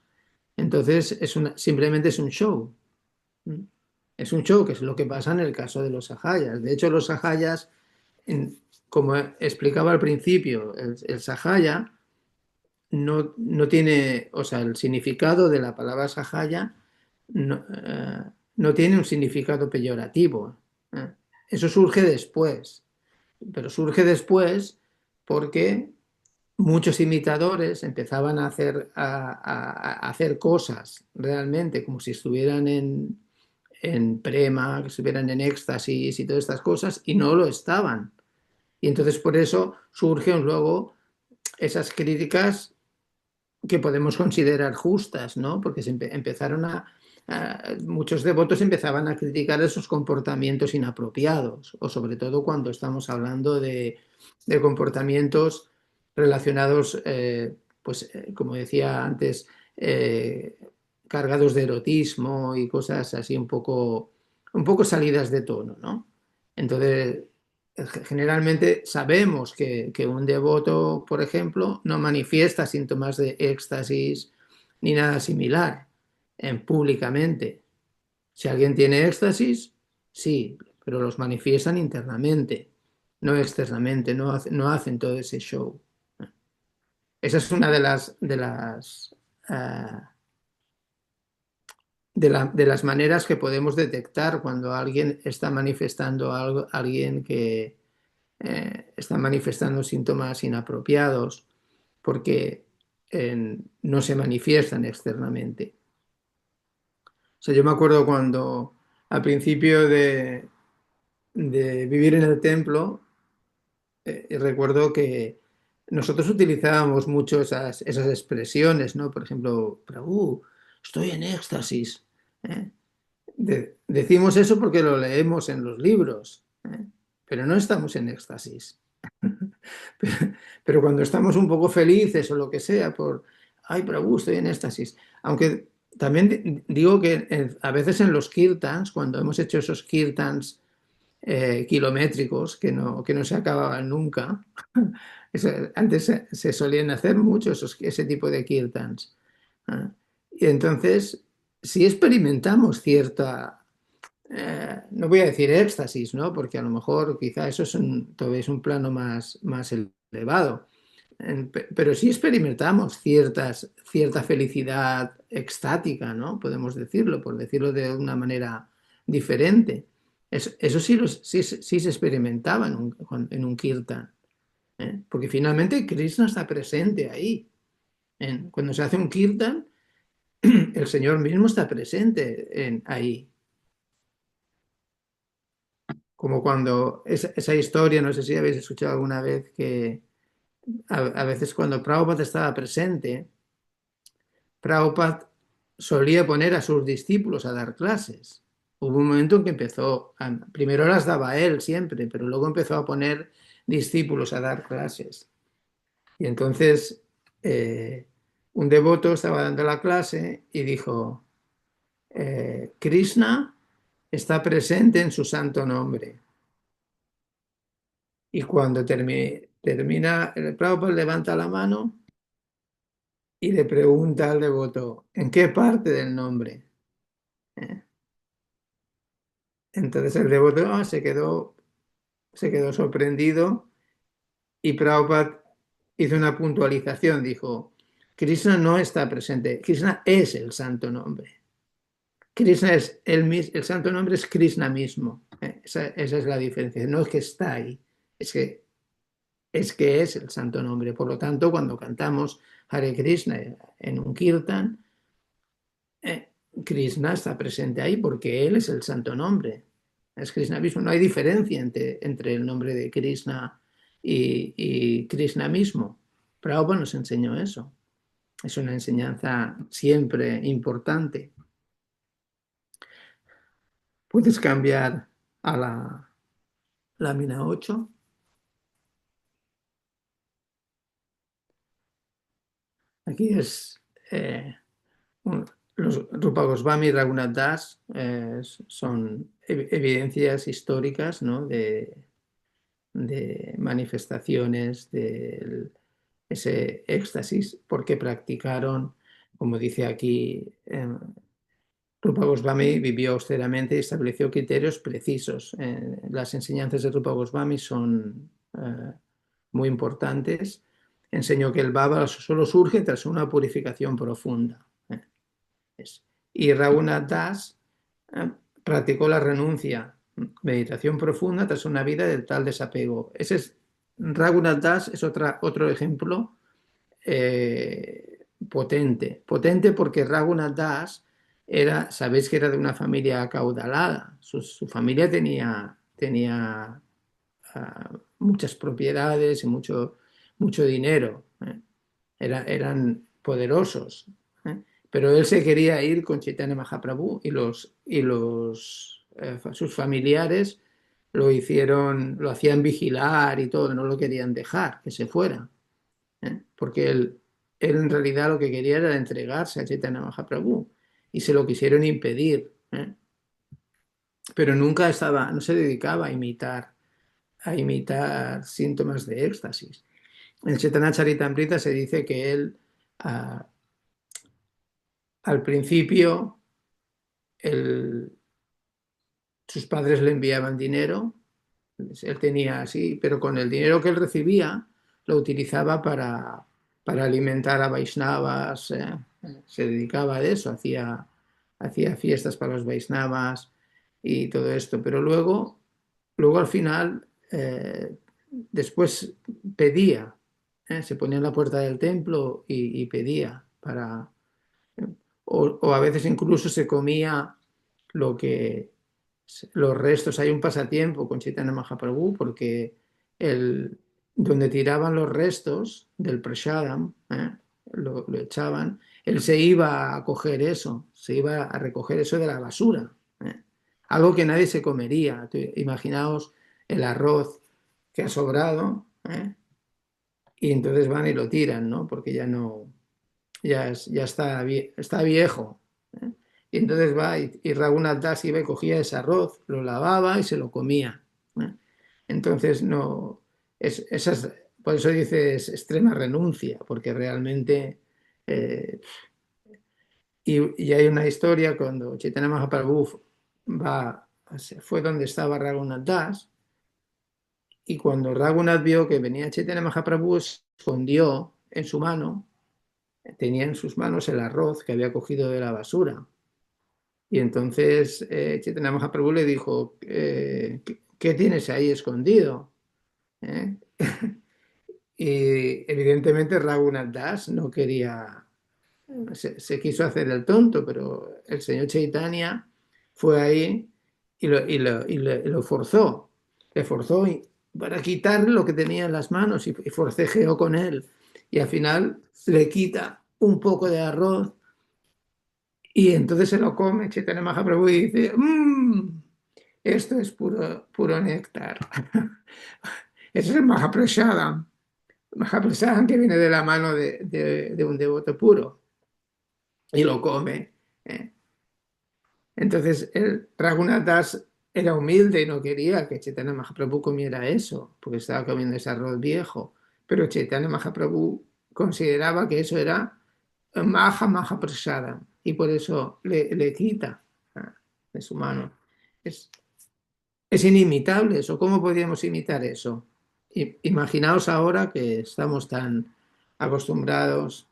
entonces simplemente es un show. Es un show, que es lo que pasa en el caso de los sahayas. De hecho, los sahayas, como explicaba al principio, el sahaya no tiene, o sea, el significado de la palabra sahaya no tiene un significado peyorativo. Eso surge después, pero surge después porque muchos imitadores empezaban a hacer cosas realmente como si estuvieran en prema, que estuvieran en éxtasis y todas estas cosas, y no lo estaban. Y entonces por eso surgen luego esas críticas que podemos considerar justas, ¿no? Porque empezaron muchos devotos empezaban a criticar esos comportamientos inapropiados, o sobre todo cuando estamos hablando de comportamientos relacionados, pues, como decía antes, eh, cargados de erotismo y cosas así un poco salidas de tono, ¿no? Entonces, generalmente sabemos que un devoto, por ejemplo, no manifiesta síntomas de éxtasis ni nada similar públicamente. Si alguien tiene éxtasis, sí, pero los manifiestan internamente, no externamente, no hacen todo ese show. Esa es una ah, de las maneras que podemos detectar cuando alguien está manifestando algo, alguien que está manifestando síntomas inapropiados porque no se manifiestan externamente. O sea, yo me acuerdo cuando al principio de vivir en el templo, recuerdo que nosotros utilizábamos mucho esas expresiones, ¿no? Por ejemplo, Prabhu, estoy en éxtasis. ¿eh? Decimos eso porque lo leemos en los libros, pero no estamos en éxtasis. Pero, pero cuando estamos un poco felices o lo que sea, ay, Prabhu, estoy en éxtasis. Aunque también digo que a veces en los kirtans, cuando hemos hecho esos kirtans kilométricos que no se acababan nunca, antes se solían hacer mucho ese tipo de kirtans. ¿eh? Y entonces, si experimentamos cierta no voy a decir éxtasis, ¿no? Porque a lo mejor quizá eso todavía es un plano más elevado. Pero sí experimentamos cierta felicidad extática, ¿no? Podemos decirlo, por decirlo de una manera diferente. Eso sí, sí se experimentaba en un kirtan, porque finalmente Krishna está presente ahí. Cuando se hace un kirtan, el Señor mismo está presente ahí. Como cuando esa historia, no sé si habéis escuchado alguna vez, que a veces cuando Prabhupada estaba presente, Prabhupada solía poner a sus discípulos a dar clases. Hubo un momento en que primero las daba él siempre, pero luego empezó a poner discípulos a dar clases. Y entonces un devoto estaba dando la clase y dijo, Krishna está presente en su santo nombre. Y cuando termina, el Prabhupada levanta la mano y le pregunta al devoto, ¿en qué parte del nombre? ¿Eh? Entonces el devoto se quedó sorprendido y Prabhupada hizo una puntualización, dijo, Krishna no está presente, Krishna es el santo nombre. Krishna es el santo nombre es Krishna mismo. Esa es la diferencia. No es que está ahí, es que es el santo nombre. Por lo tanto, cuando cantamos Hare Krishna en un kirtan, Krishna está presente ahí porque él es el santo nombre. Es Krishna mismo. No hay diferencia entre el nombre de Krishna y Krishna mismo. Prabhupada nos enseñó eso. Es una enseñanza siempre importante. Puedes cambiar a la lámina 8. Aquí es los Rupa Goswami y Raghunath Das son evidencias históricas, ¿no? de manifestaciones de ese éxtasis, porque practicaron, como dice aquí, Rupa Goswami vivió austeramente y estableció criterios precisos. Las enseñanzas de Rupa Goswami son muy importantes. Enseñó que el bhava solo surge tras una purificación profunda. Y Raghunath Das practicó la renuncia, meditación profunda tras una vida de tal desapego. Raghunath Das es otro ejemplo potente porque Raghunath Das sabéis que era de una familia acaudalada. Su familia tenía muchas propiedades y mucho dinero. Eran poderosos, ¿eh? Pero él se quería ir con Chaitanya Mahaprabhu y sus familiares lo hacían vigilar y todo, no lo querían dejar que se fuera, ¿eh? Porque él en realidad lo que quería era entregarse a Chaitanya Mahaprabhu y se lo quisieron impedir, ¿eh? Pero no se dedicaba a imitar síntomas de éxtasis. En el Chaitanya Charitamrita se dice que él ah, al principio sus padres le enviaban dinero, él tenía así, pero con el dinero que él recibía lo utilizaba para alimentar a Vaishnavas, se dedicaba a eso, hacía fiestas para los Vaishnavas y todo esto, pero luego al final, después pedía, se ponía en la puerta del templo y pedía o a veces incluso se comía lo que los restos. Hay un pasatiempo con Chaitanya Mahaprabhu porque donde tiraban los restos del prasadam, lo echaban, él se iba a coger eso, se iba a recoger eso de la basura, ¿eh? Algo que nadie se comería. Imaginaos el arroz que ha sobrado, y entonces van y lo tiran, ¿no? Porque ya no, ya está viejo, ¿eh? Y entonces va y Raghunath Das iba y cogía ese arroz, lo lavaba y se lo comía, ¿eh? Entonces no, por eso dices extrema renuncia, porque realmente, eh, y hay una historia cuando Chaitanya Mahaprabhu fue donde estaba Raghunath Das, y cuando Raghunath vio que venía Chaitanya Mahaprabhu, se escondió en su mano, tenía en sus manos el arroz que había cogido de la basura. Y entonces Chaitanya Mahaprabhu le dijo, ¿qué tienes ahí escondido? ¿Eh? Y evidentemente Raghunath Das no quería, se quiso hacer el tonto, pero el señor Chaitanya fue ahí y lo forzó. Le forzó para quitarle lo que tenía en las manos y forcejeó con él. Y al final le quita un poco de arroz y entonces se lo come Chaitanya Mahaprabhu y dice, esto es puro, puro néctar. Eso es el Mahaprasadam. Mahaprasadam que viene de la mano de un devoto puro y lo come, ¿eh? Entonces el Raghunath Das era humilde y no quería que Chaitanya Mahaprabhu comiera eso, porque estaba comiendo ese arroz viejo. Pero Chaitanya Mahaprabhu consideraba que eso era Mahaprasadam y por eso le quita, de su mano. Es inimitable eso. ¿Cómo podríamos imitar eso? Imaginaos ahora que estamos tan acostumbrados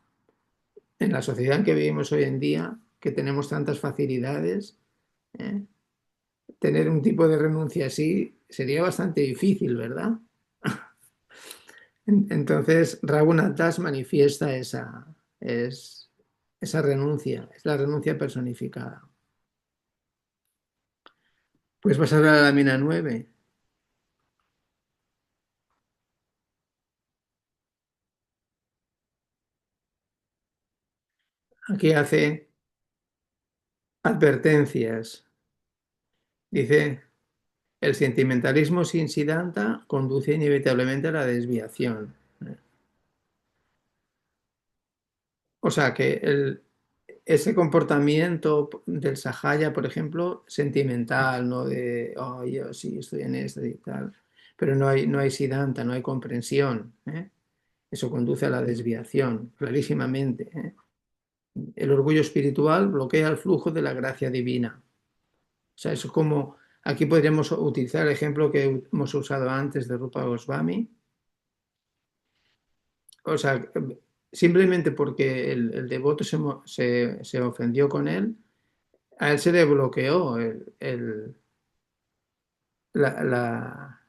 en la sociedad en que vivimos hoy en día, que tenemos tantas facilidades, ¿eh? Tener un tipo de renuncia así sería bastante difícil, ¿verdad? Entonces, Raghunath Das manifiesta esa renuncia, es la renuncia personificada. Pues pasar a la lámina 9. Aquí hace advertencias. Dice, el sentimentalismo sin Siddhanta conduce inevitablemente a la desviación. O sea que ese comportamiento del Sahaya, por ejemplo, sentimental, ¿no? De, oh, yo sí estoy en esto y tal, pero no hay Siddhanta, no hay comprensión, ¿eh? Eso conduce a la desviación, clarísimamente, ¿eh? El orgullo espiritual bloquea el flujo de la gracia divina. O sea, eso es como, aquí podríamos utilizar el ejemplo que hemos usado antes de Rupa Goswami. O sea, simplemente porque el devoto se ofendió con él, a él se le bloqueó el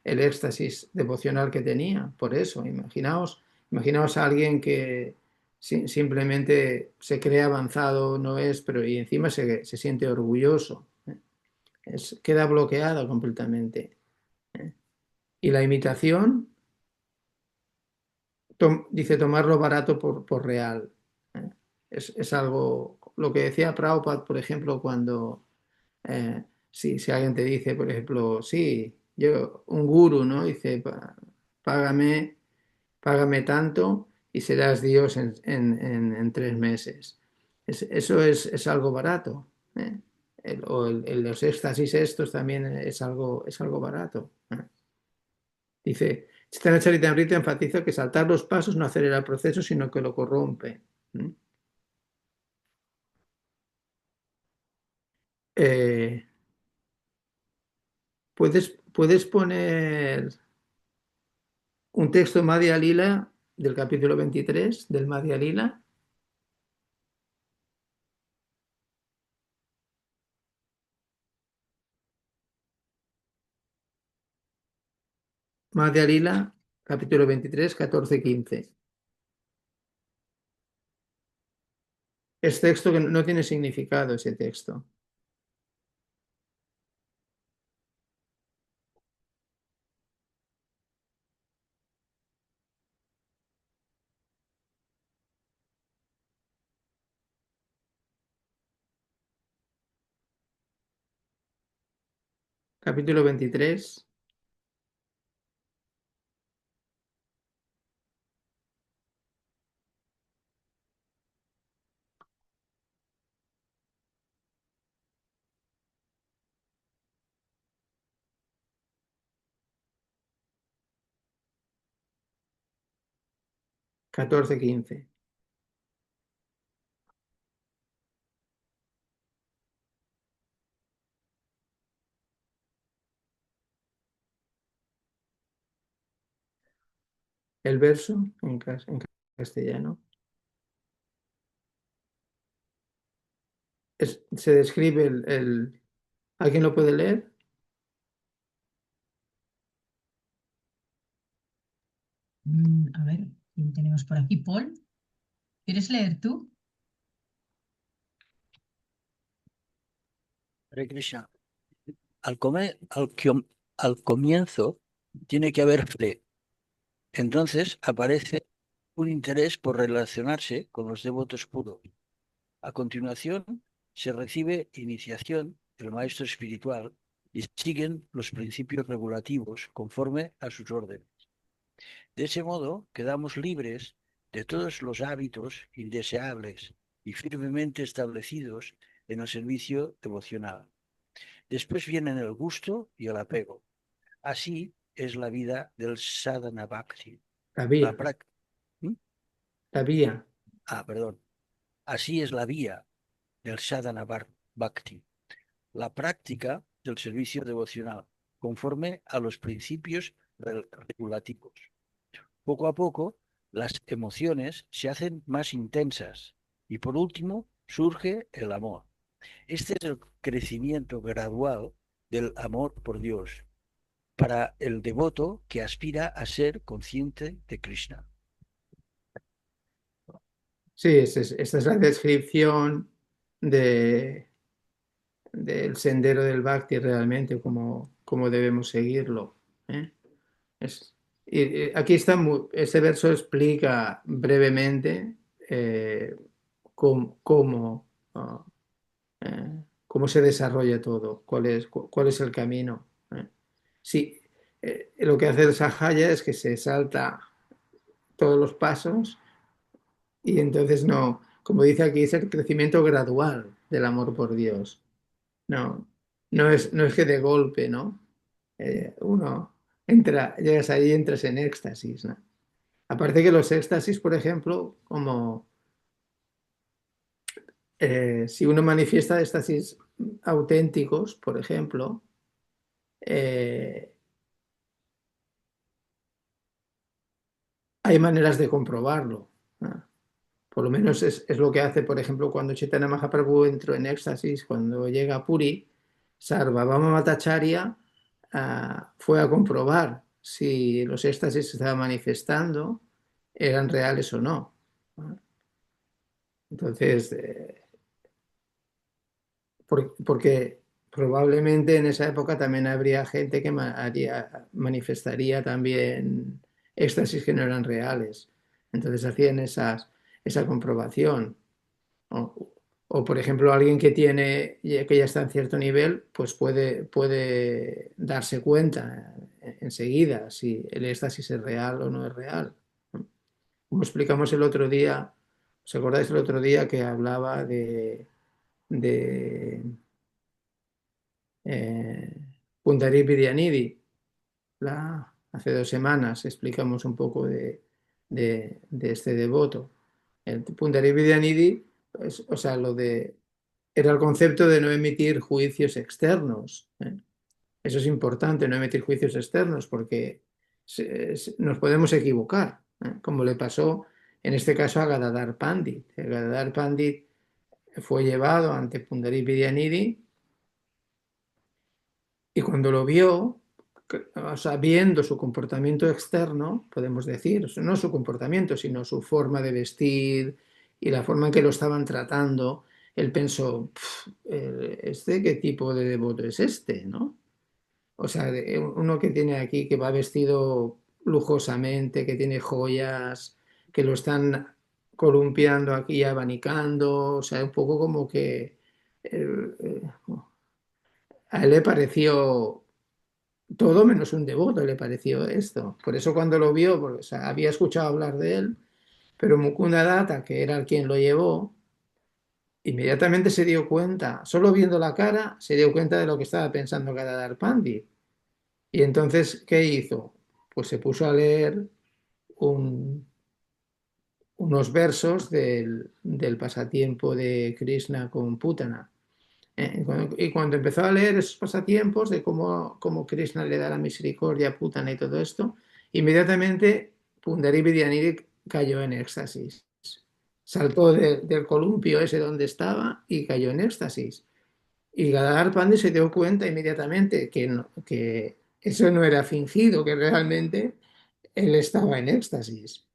éxtasis devocional que tenía. Por eso, imaginaos a alguien que simplemente se cree avanzado, no es, pero y encima se siente orgulloso, ¿eh? Queda bloqueado completamente, ¿eh? Y la imitación, dice tomarlo barato por real, ¿eh? es algo, lo que decía Prabhupada, por ejemplo, cuando si alguien te dice, por ejemplo, sí, un gurú, ¿no? Dice, págame, págame tanto y serás Dios en 3 meses. Eso es algo barato. ¿Eh? Los éxtasis estos también es algo barato. ¿Eh? Dice, Chaitanya Charitamrita enfatiza que saltar los pasos no acelera el proceso, sino que lo corrompe. ¿Mm? Eh, ¿puedes poner un texto Madhya Lila del capítulo 23 del Madhya Lila? Madhya Lila, capítulo 23, 14, 15. Es texto que no tiene significado ese texto. Capítulo 23, catorce, 15. El verso en castellano. Se describe ¿Alguien lo puede leer? A ver, ¿quién tenemos por aquí? Paul, ¿quieres leer tú? Hare Krishna. Al comienzo tiene que haber fe. Entonces aparece un interés por relacionarse con los devotos puros. A continuación se recibe iniciación del maestro espiritual y siguen los principios regulativos conforme a sus órdenes. De ese modo quedamos libres de todos los hábitos indeseables y firmemente establecidos en el servicio devocional. Después vienen el gusto y el apego. Así es la vida del sadhana bhakti. La La vía, prac- ¿Mm? la vía. Perdón. Así es la vía del sadhana bhakti, la práctica del servicio devocional, conforme a los principios regulativos. Poco a poco, las emociones se hacen más intensas y por último surge el amor. Este es el crecimiento gradual del amor por Dios para el devoto que aspira a ser consciente de Krishna. Sí, esta es la descripción del sendero del Bhakti realmente, como debemos seguirlo. ¿Eh? Aquí está, este verso explica brevemente cómo, cómo se desarrolla todo, cuál es el camino. ¿Eh? Sí, lo que hace el Sahaya es que se salta todos los pasos y entonces no, como dice aquí, es el crecimiento gradual del amor por Dios. No, no es que de golpe, ¿no? Uno llegas ahí y entras en éxtasis, ¿no? Aparte que los éxtasis, por ejemplo, como si uno manifiesta éxtasis auténticos, por ejemplo, eh, hay maneras de comprobarlo, ¿no? Por lo menos es lo que hace, por ejemplo, cuando Chaitanya Mahaprabhu entró en éxtasis, cuando llega a Puri, Sarvabhauma Bhattacharya fue a comprobar si los éxtasis que se estaban manifestando eran reales o no. Entonces, porque probablemente en esa época también habría gente que manifestaría también éxtasis que no eran reales. Entonces hacían esa comprobación. O, por ejemplo, alguien que ya está en cierto nivel, pues puede darse cuenta enseguida si el éxtasis es real o no es real. Como explicamos el otro día, ¿os acordáis el otro día que hablaba de eh, Pundarip Vidyanidhi? Hace 2 semanas explicamos un poco de este devoto. El Pundarip Vidyanidhi, o sea, era el concepto de no emitir juicios externos. Eso es importante, no emitir juicios externos, porque nos podemos equivocar, como le pasó en este caso a Gadadhar Pandit. El Gadadhar Pandit fue llevado ante Pundarip Vidyanidhi y cuando lo vio, o sea, viendo su comportamiento externo, podemos decir, no su comportamiento, sino su forma de vestir y la forma en que lo estaban tratando, él pensó, ¿este qué tipo de devoto es este, no? O sea, uno que tiene aquí, que va vestido lujosamente, que tiene joyas, que lo están columpiando aquí, abanicando, o sea, un poco como que a él le pareció todo menos un devoto, le pareció esto. Por eso cuando lo vio, porque, o sea, había escuchado hablar de él, pero Mukunda Datta, que era el quien lo llevó, inmediatamente se dio cuenta, solo viendo la cara, se dio cuenta de lo que estaba pensando Gadadhar Pandit. Y entonces, ¿qué hizo? Pues se puso a leer unos versos del pasatiempo de Krishna con Putana. Y cuando empezó a leer esos pasatiempos de cómo Krishna le da la misericordia a Putana y todo esto, inmediatamente Pundarip Vidyanidhi cayó en éxtasis. Saltó del columpio ese donde estaba y cayó en éxtasis. Y Gadadhar Pandit se dio cuenta inmediatamente que eso no era fingido, que realmente él estaba en éxtasis.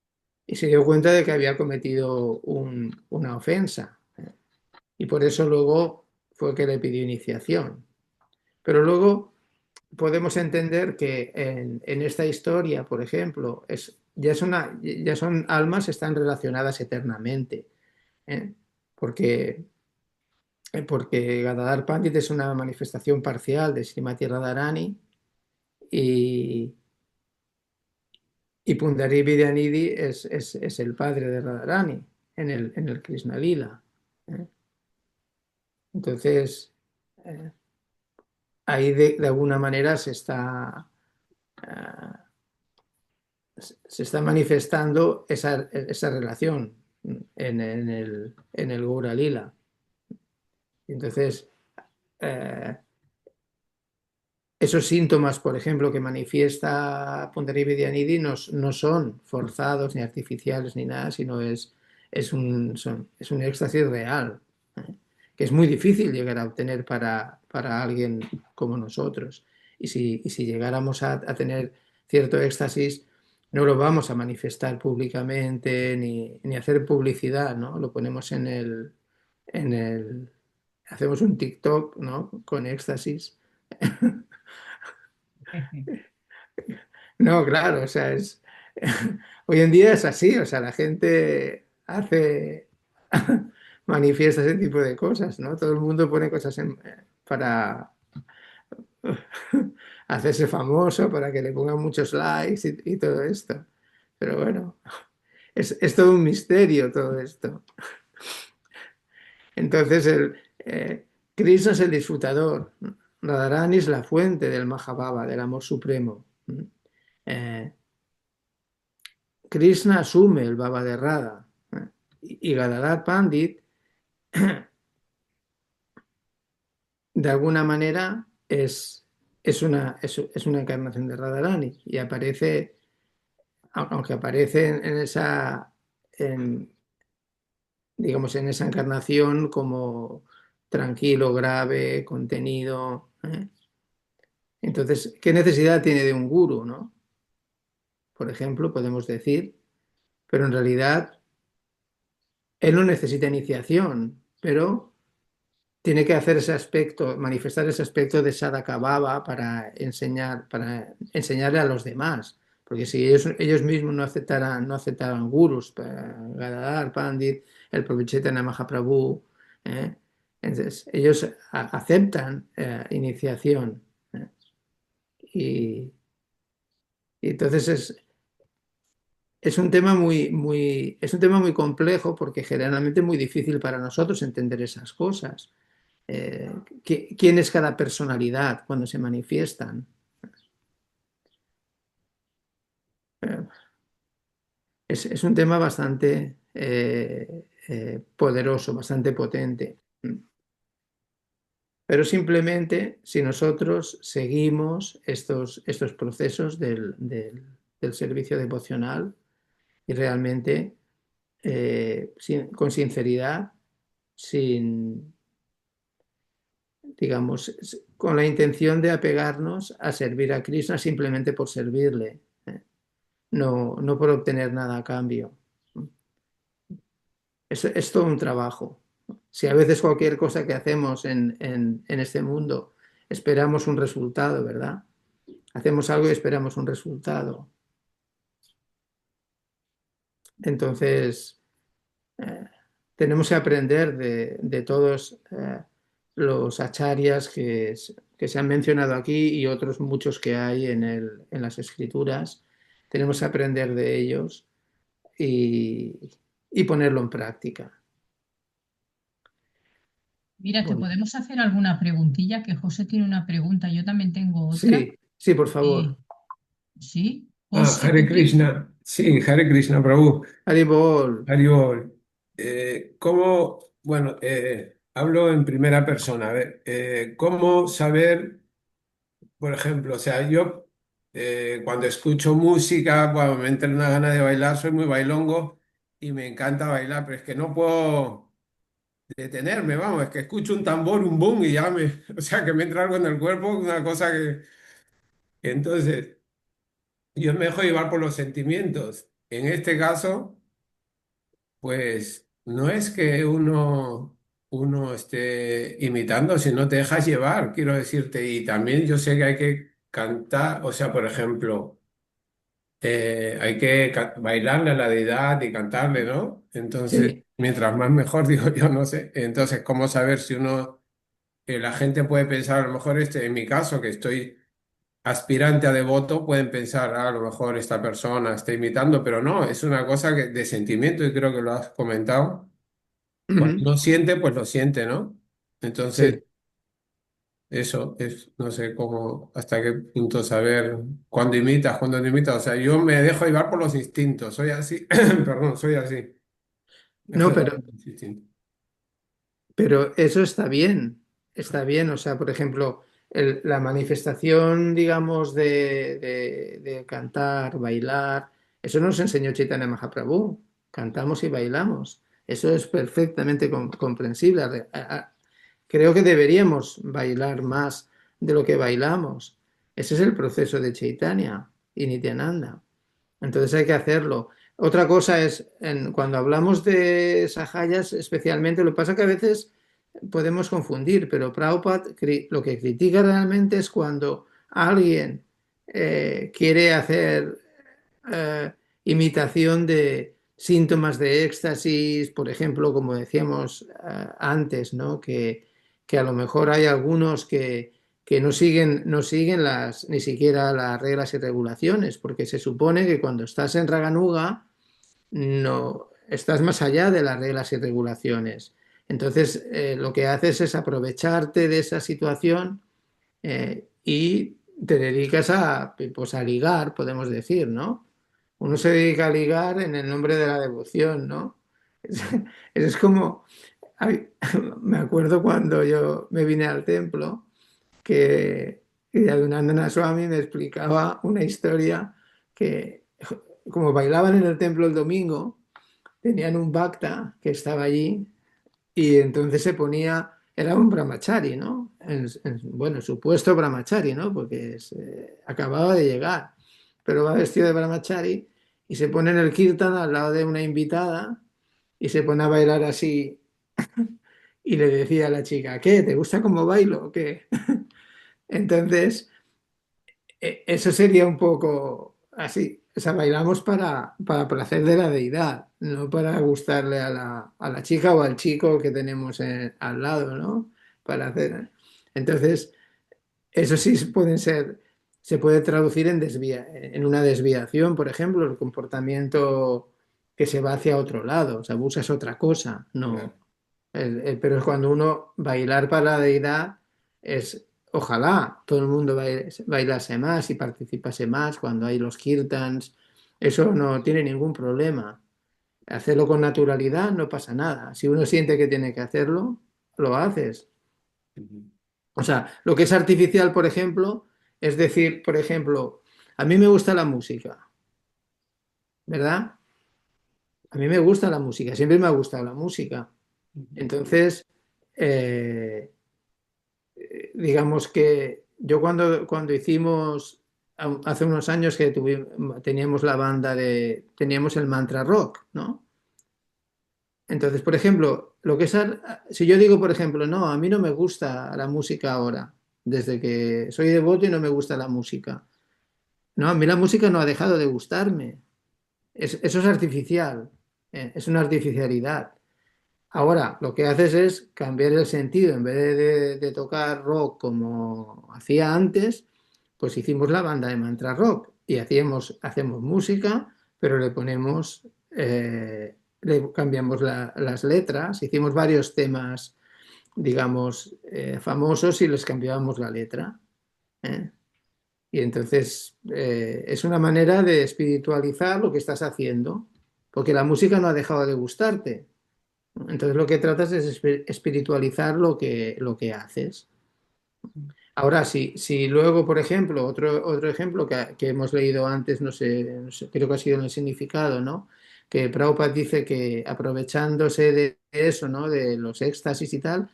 Y se dio cuenta de que había cometido una ofensa. Y por eso luego fue que le pidió iniciación. Pero luego podemos entender que en esta historia, por ejemplo, ya son almas que están relacionadas eternamente. ¿eh? Porque porque Gadadhar Pandit es una manifestación parcial de Srimati Radharani y, y Pundarip Vidyanidhi es el padre de Radharani en el Krishna Lila. ¿eh? Entonces, eh, ahí de alguna manera eh, se está manifestando esa relación en el Gaura Lila. Entonces, eh, esos síntomas, por ejemplo, que manifiesta Pundarip Vidyanidhi no son forzados ni artificiales ni nada, sino es un éxtasis real, que es muy difícil llegar a obtener para alguien como nosotros. Y si llegáramos a tener cierto éxtasis, no lo vamos a manifestar públicamente ni hacer publicidad, ¿no? Lo ponemos hacemos un TikTok, ¿no? Con éxtasis. No, claro, o sea, hoy en día es así, o sea, la gente manifiesta ese tipo de cosas, ¿no? Todo el mundo pone cosas para hacerse famoso, para que le pongan muchos likes y todo esto. Pero bueno, es todo un misterio todo esto. Entonces, Krishna es el disfrutador, Radharani es la fuente del Mahabhava, del amor supremo. Eh, Krishna asume el Baba de Radha y Gadadhar Pandit de alguna manera es una encarnación de Radharani y aparece, aunque aparece en, digamos, en esa encarnación como tranquilo, grave, contenido. Entonces, ¿qué necesidad tiene de un guru, no? Por ejemplo, podemos decir, pero en realidad él no necesita iniciación, pero tiene que hacer ese aspecto, manifestar ese aspecto de Sadaka Bhava para enseñarle a los demás. Porque si ellos mismos no aceptaran gurus, Gadadhar Pandit, el propio Chaitanya Mahaprabhu. ¿eh? Entonces, ellos aceptan iniciación. ¿eh? Y, y entonces es un tema es un tema muy complejo porque generalmente es muy difícil para nosotros entender esas cosas. Eh, ¿Quién es cada personalidad cuando se manifiestan? Eh, es un tema bastante poderoso, bastante potente. Pero simplemente si nosotros seguimos estos procesos del servicio devocional y realmente con sinceridad, sin, digamos, con la intención de apegarnos a servir a Krishna simplemente por servirle, no por obtener nada a cambio. Es todo un trabajo. Si a veces cualquier cosa que hacemos en este mundo esperamos un resultado, ¿verdad? Hacemos algo y esperamos un resultado. Entonces, eh, tenemos que aprender de todos los acharyas que se han mencionado aquí y otros muchos que hay en las escrituras. Tenemos que aprender de ellos y ponerlo en práctica. Mira, ¿te Bueno, podemos hacer alguna preguntilla? Que José tiene una pregunta, yo también tengo otra. sí, por favor. Sí, José, Hare Krishna. Sí, Hare Krishna, Prabhu. Haribol. Haribol. Bueno, hablo en primera persona. A ver, ¿cómo saber, por ejemplo, o sea, yo cuando escucho música, bueno, me entra una gana de bailar, soy muy bailongo y me encanta bailar, pero es que no puedo detenerme, vamos, es que escucho un tambor, un boom y ya me, o sea, que me entra algo en el cuerpo, una cosa que entonces yo me dejo llevar por los sentimientos. En este caso, pues no es que uno esté imitando, sino te dejas llevar, quiero decirte. Y también yo sé que hay que cantar, o sea, por ejemplo, hay que bailarle a la deidad y cantarle, ¿no? Entonces, Sí. mientras más mejor, digo yo, no sé. Entonces, ¿cómo saber si la gente puede pensar, a lo mejor en mi caso, que estoy aspirante a devoto, pueden pensar, "Ah, a lo mejor esta persona está imitando", pero no, es una cosa de sentimiento y creo que lo has comentado. Cuando Ujú. uno siente, pues lo siente, ¿no? Entonces, Sí. eso es, no sé cómo, hasta qué punto saber cuándo imitas, cuándo no imitas. O sea, yo me dejo llevar por los instintos, soy así, perdón, soy así. Me dejo No, llevar por los instintos. pero eso está bien. O sea, por ejemplo, la manifestación, digamos, de cantar, bailar, eso nos enseñó Chaitanya Mahaprabhu. Cantamos y bailamos. Eso es perfectamente comprensible. Creo que deberíamos bailar más de lo que bailamos. Ese es el proceso de Chaitanya y Nityananda. Entonces hay que hacerlo. Otra cosa es, cuando hablamos de sahayas, especialmente, lo que pasa que a veces podemos confundir, pero Prabhupada lo que critica realmente es cuando alguien quiere hacer imitación de síntomas de éxtasis, por ejemplo, como decíamos antes, ¿no? Que a lo mejor hay algunos que no siguen ni siquiera las reglas y regulaciones, porque se supone que cuando estás en Raganuga no estás más allá de las reglas y regulaciones. Entonces, lo que haces es aprovecharte de esa situación y te dedicas pues, a ligar, podemos decir, ¿no? Uno se dedica a ligar en el nombre de la devoción, ¿no? Es, es como, ay, me acuerdo cuando yo me vine al templo que Yadunandana Swami me explicaba una historia que, como bailaban en el templo el domingo, tenían un bhakta que estaba allí y entonces se ponía, era un brahmachari, ¿no? Bueno, supuesto brahmachari, ¿no? Porque acababa de llegar, pero va vestido de brahmachari y se pone en el kirtan al lado de una invitada y se pone a bailar así y le decía a la chica, ¿qué? ¿Te gusta cómo bailo o qué? Entonces, eso sería un poco así. o sea, bailamos para placer de la deidad, no para gustarle a la chica o al chico que tenemos al lado, ¿no? Para hacer. Entonces, eso sí pueden ser, se puede traducir en una desviación, por ejemplo, el comportamiento que se va hacia otro lado, o sea, buscas otra cosa, no. Claro. Pero es cuando uno bailar para la deidad es, ojalá todo el mundo bailase más y participase más cuando hay los kirtans, eso no tiene ningún problema. Hacerlo con naturalidad no pasa nada. Si uno siente que tiene que hacerlo, lo haces. Ujú. O sea, lo que es artificial, por ejemplo, es decir, por ejemplo, a mí me gusta la música, ¿verdad? A mí me gusta la música, siempre me ha gustado la música. Entonces, eh, digamos que yo cuando hicimos, hace unos años que teníamos la banda teníamos el mantra rock, ¿no? Entonces, por ejemplo, si yo digo, por ejemplo, no, a mí no me gusta la música ahora, desde que soy devoto y no me gusta la música. No, a mí la música no ha dejado de gustarme. Eso es artificial, es una artificialidad. Ahora, lo que haces es cambiar el sentido. En vez de tocar rock como hacía antes, pues hicimos la banda de Mantra Rock y hacemos música, pero le cambiamos las letras. Hicimos varios temas, digamos, famosos y les cambiábamos la letra. ¿Eh? Y entonces es una manera de espiritualizar lo que estás haciendo, porque la música no ha dejado de gustarte. Entonces lo que tratas es espiritualizar lo que haces. Ahora, si luego, por ejemplo, otro ejemplo que hemos leído antes, creo que ha sido en el significado, ¿no? Que Prabhupada dice que aprovechándose de eso, ¿no? De los éxtasis y tal,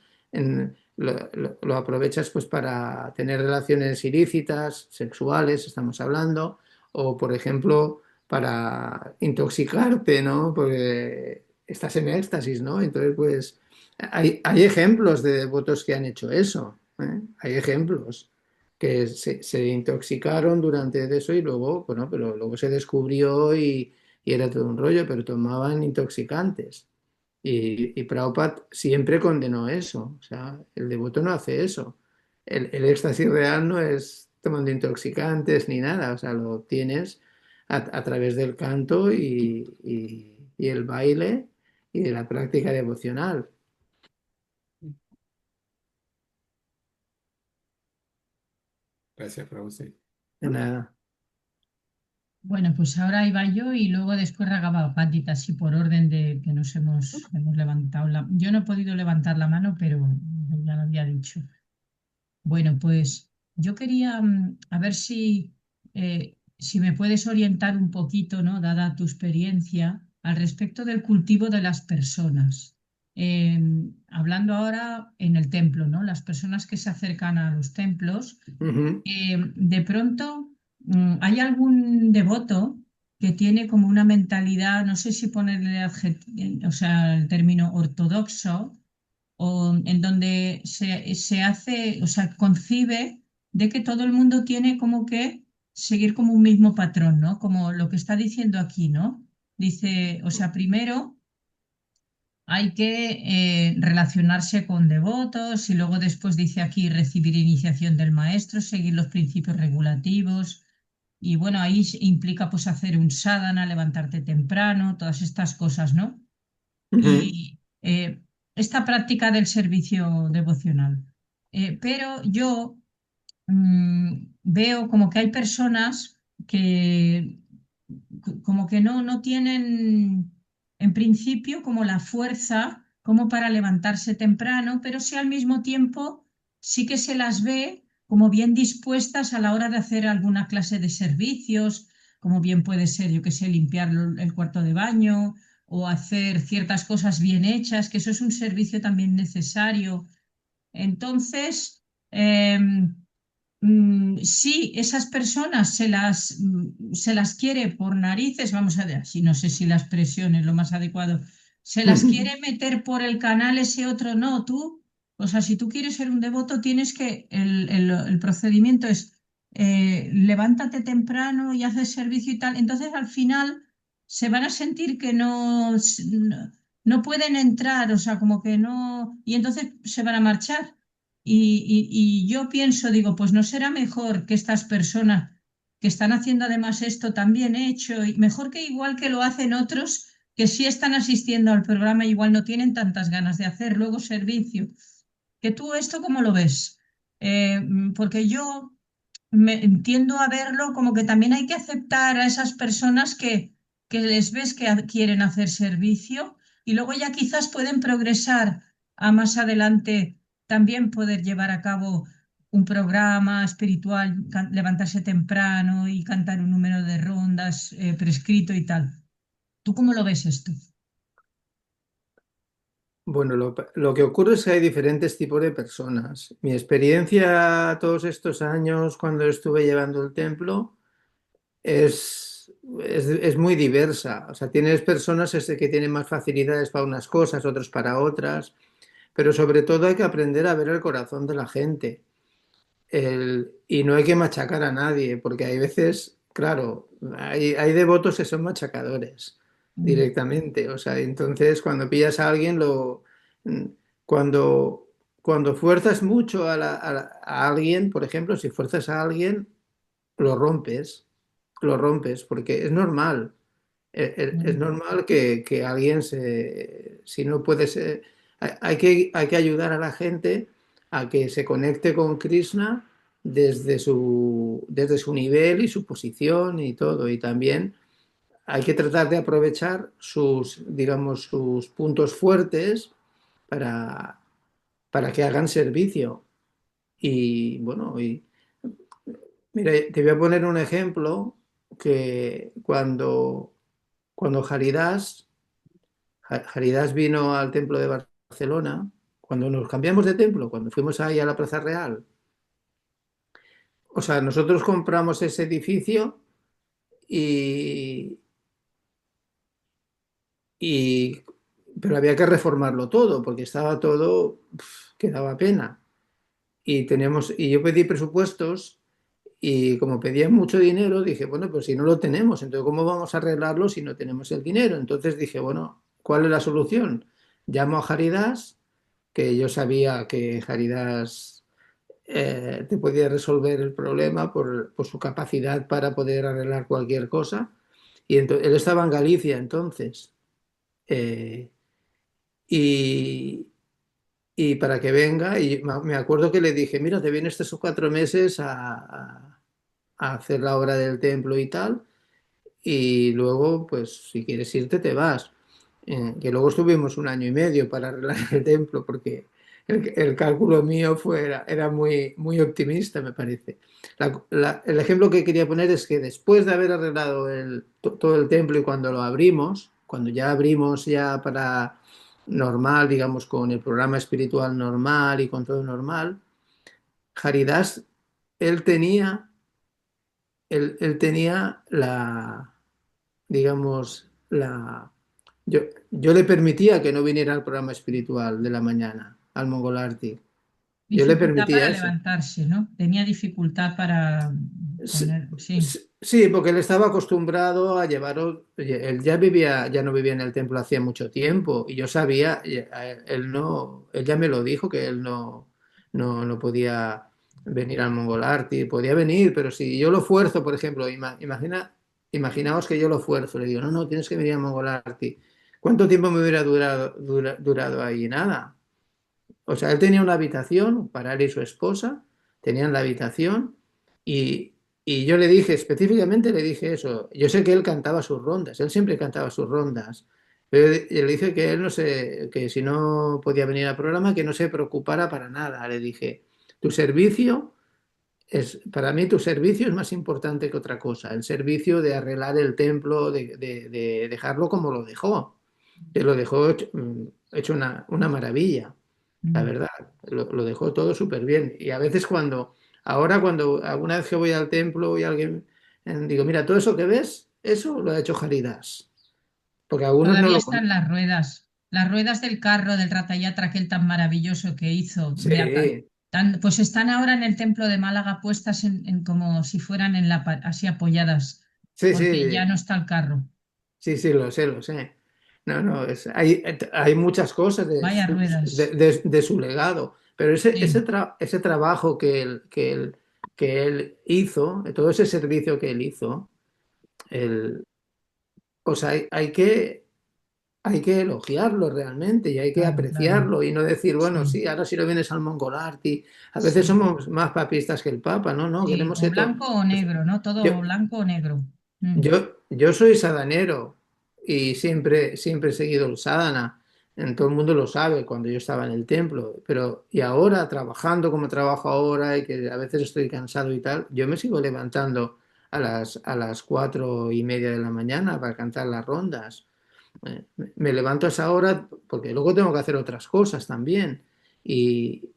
lo aprovechas pues para tener relaciones ilícitas, sexuales, estamos hablando, o por ejemplo, para intoxicarte, ¿no? Porque estás en éxtasis, ¿no? Entonces, pues hay ejemplos de devotos que han hecho eso. ¿Eh? Hay ejemplos que se intoxicaron durante eso y luego, bueno, pero luego se descubrió y era todo un rollo, pero tomaban intoxicantes. Y Prabhupada siempre condenó eso. O sea, el devoto no hace eso. El éxtasis real no es tomando intoxicantes ni nada. O sea, lo obtienes a través del canto y el baile y de la práctica devocional. Gracias, Prabhu. Sí. De nada. Bueno, pues ahora iba yo y luego después Ragaba Pandita, así por orden de que hemos levantado Yo no he podido levantar la mano, pero ya lo había dicho. Bueno, pues yo quería a ver si me puedes orientar un poquito, ¿no? Dada tu experiencia, al respecto del cultivo de las personas. Hablando ahora en el templo, ¿no? Las personas que se acercan a los templos, Ujú. de pronto hay algún devoto que tiene como una mentalidad, no sé si ponerle o sea, el término ortodoxo, o en donde se hace, o sea, concibe de que todo el mundo tiene como que seguir como un mismo patrón, ¿no? Como lo que está diciendo aquí, ¿no? Dice, o sea, primero hay que relacionarse con devotos y luego después dice aquí recibir iniciación del maestro, seguir los principios regulativos y bueno, ahí implica pues hacer un sadhana, levantarte temprano, todas estas cosas, ¿no? Ujú. Y esta práctica del servicio devocional. Pero yo veo como que hay personas que como que no tienen en principio como la fuerza como para levantarse temprano, pero sí al mismo tiempo sí que se las ve como bien dispuestas a la hora de hacer alguna clase de servicios, como bien puede ser, yo que sé, limpiar el cuarto de baño o hacer ciertas cosas bien hechas, que eso es un servicio también necesario. Entonces, si esas personas se las quiere por narices, vamos a ver, si no sé si la expresión es lo más adecuado, se las quiere meter por el canal ese otro, no, tú, o sea, si tú quieres ser un devoto, tienes que, el procedimiento es levántate temprano y haces servicio y tal. Entonces al final se van a sentir que no pueden entrar, o sea, como que no, y entonces se van a marchar. Y yo pienso, digo, pues no será mejor que estas personas que están haciendo además esto también hecho, y mejor que igual que lo hacen otros que sí están asistiendo al programa, igual no tienen tantas ganas de hacer luego servicio. ¿Que tú esto cómo lo ves? Porque yo tiendo a verlo como que también hay que aceptar a esas personas que les ves que quieren hacer servicio y luego ya quizás pueden progresar a más adelante también poder llevar a cabo un programa espiritual, levantarse temprano y cantar un número de rondas prescrito y tal. ¿Tú cómo lo ves esto? Bueno, lo que ocurre es que hay diferentes tipos de personas. Mi experiencia todos estos años cuando estuve llevando el templo es muy diversa. O sea, tienes personas que tienen más facilidades para unas cosas, otros para otras, pero sobre todo hay que aprender a ver el corazón de la gente. Y no hay que machacar a nadie, porque hay veces, claro, hay devotos que son machacadores Mm, directamente. O sea, entonces cuando pillas a alguien, cuando, cuando fuerzas mucho a alguien, por ejemplo, si fuerzas a alguien, lo rompes, lo rompes, porque es normal. Es mm, normal que alguien si no puede ser, hay que ayudar a la gente a que se conecte con Krishna desde su nivel y su posición y todo. Y también hay que tratar de aprovechar digamos, sus puntos fuertes para, para que hagan servicio. Y bueno, mira, te voy a poner un ejemplo que cuando Haridas vino al templo de Barcelona, cuando nos cambiamos de templo, cuando fuimos ahí a la Plaza Real, o sea, nosotros compramos ese edificio y, y- pero había que reformarlo todo porque estaba todo, que daba pena. Y yo pedí presupuestos y como pedían mucho dinero, dije, bueno, pues si no lo tenemos, entonces ¿cómo vamos a arreglarlo si no tenemos el dinero? Entonces dije, bueno, ¿cuál es la solución? Llamo a Haridas, que yo sabía que Haridas te podía resolver el problema por su capacidad para poder arreglar cualquier cosa. Y él estaba en Galicia entonces. eh, y, y para que venga, y me acuerdo que le dije, mira, te vienes 3 o 4 meses a hacer la obra del templo y tal, y luego, pues, si quieres irte, te vas. Que luego estuvimos 1 año y medio para arreglar el templo, porque el cálculo mío era muy, muy optimista, me parece. El ejemplo que quería poner es que después de haber arreglado todo el templo y cuando lo abrimos, cuando ya abrimos ya para normal, digamos, con el programa espiritual normal y con todo normal, Haridas, él tenía, él tenía digamos, yo, yo le permitía que no viniera al programa espiritual de la mañana, al Mongolarty. Yo le dificultad permitía para eso. levantarse, ¿no? Tenía dificultad para Sí, poner, sí. sí, porque él estaba acostumbrado a llevarlo. Oye, él ya no vivía en el templo hacía mucho tiempo y yo sabía, él ya me lo dijo que él no podía venir al Mongolarty, podía venir, pero si yo lo fuerzo, por ejemplo, imaginaos que yo lo fuerzo, le digo, no, no, tienes que venir al Mongolarty. ¿Cuánto tiempo me hubiera durado ahí? Nada. O sea, él tenía una habitación para él y su esposa, tenían la habitación y, y yo le dije, específicamente le dije eso. Yo sé que él cantaba sus rondas, él siempre cantaba sus rondas, pero le dije que él no se, que si no podía venir al programa, que no se preocupara para nada. Le dije, tu servicio para mí tu servicio es más importante que otra cosa, el servicio de arreglar el templo, de dejarlo como lo dejó, que lo dejó hecho una maravilla. La Mm. verdad, lo dejó todo súper bien. Y a veces ahora cuando alguna vez que voy al templo y alguien, digo, mira, todo eso que ves, eso lo ha hecho Haridas. Porque algunos no Todavía lo están conocen. las ruedas del carro del Ratayatra, aquel tan maravilloso que hizo, Sí, Pues están ahora en el templo de Málaga puestas como si fueran así apoyadas, Sí, porque ya sí, no está el carro. sí, sí, lo sé, lo sé. No, no, hay muchas cosas Vaya ruedas. de su legado, pero Sí, ese trabajo que él hizo, todo ese servicio que él hizo, el, o sea, hay que elogiarlo realmente y hay que claro, claro. apreciarlo y no decir, bueno, Sí, sí, ahora sí lo vienes al Mongolarte. A veces sí, somos más papistas que el Papa, no, no, sí. queremos O que todo. blanco o negro, ¿no? Yo, Todo blanco o negro. yo soy sadanero y siempre he seguido el sadhana. Todo el mundo lo sabe cuando yo estaba en el templo, pero y ahora trabajando como trabajo ahora y que a veces estoy cansado y tal, yo me sigo levantando a las 4:30 de la mañana para cantar las rondas. Me levanto a esa hora porque luego tengo que hacer otras cosas también y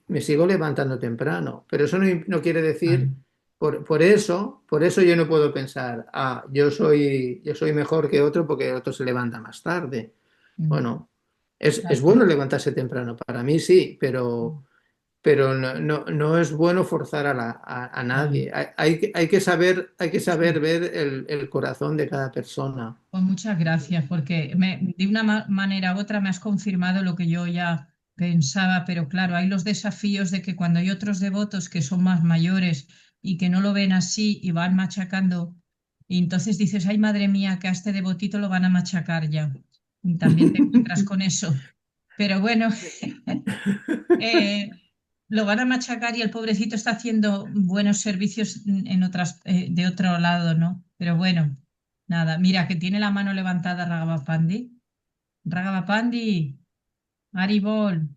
me sigo levantando temprano, pero eso no quiere Vale. decir, por eso yo no puedo pensar, yo soy mejor que otro porque el otro se levanta más tarde. Mm, Bueno, es Exacto. bueno levantarse temprano, para mí sí, pero no es bueno forzar a Vale. nadie. Hay que saber Sí. ver el corazón de cada persona. Pues muchas gracias, porque de una manera u otra me has confirmado lo que yo ya pensaba, pero claro, hay los desafíos de que cuando hay otros devotos que son más mayores y que no lo ven así y van machacando, y entonces dices, ay, madre mía, que a este devotito lo van a machacar ya. Y también te encuentras con eso. Pero bueno, eh, lo van a machacar y el pobrecito está haciendo buenos servicios en de otro lado, ¿no? Pero bueno, nada, mira que tiene la mano levantada Raghavapandi. Raghavapandi, Haribol,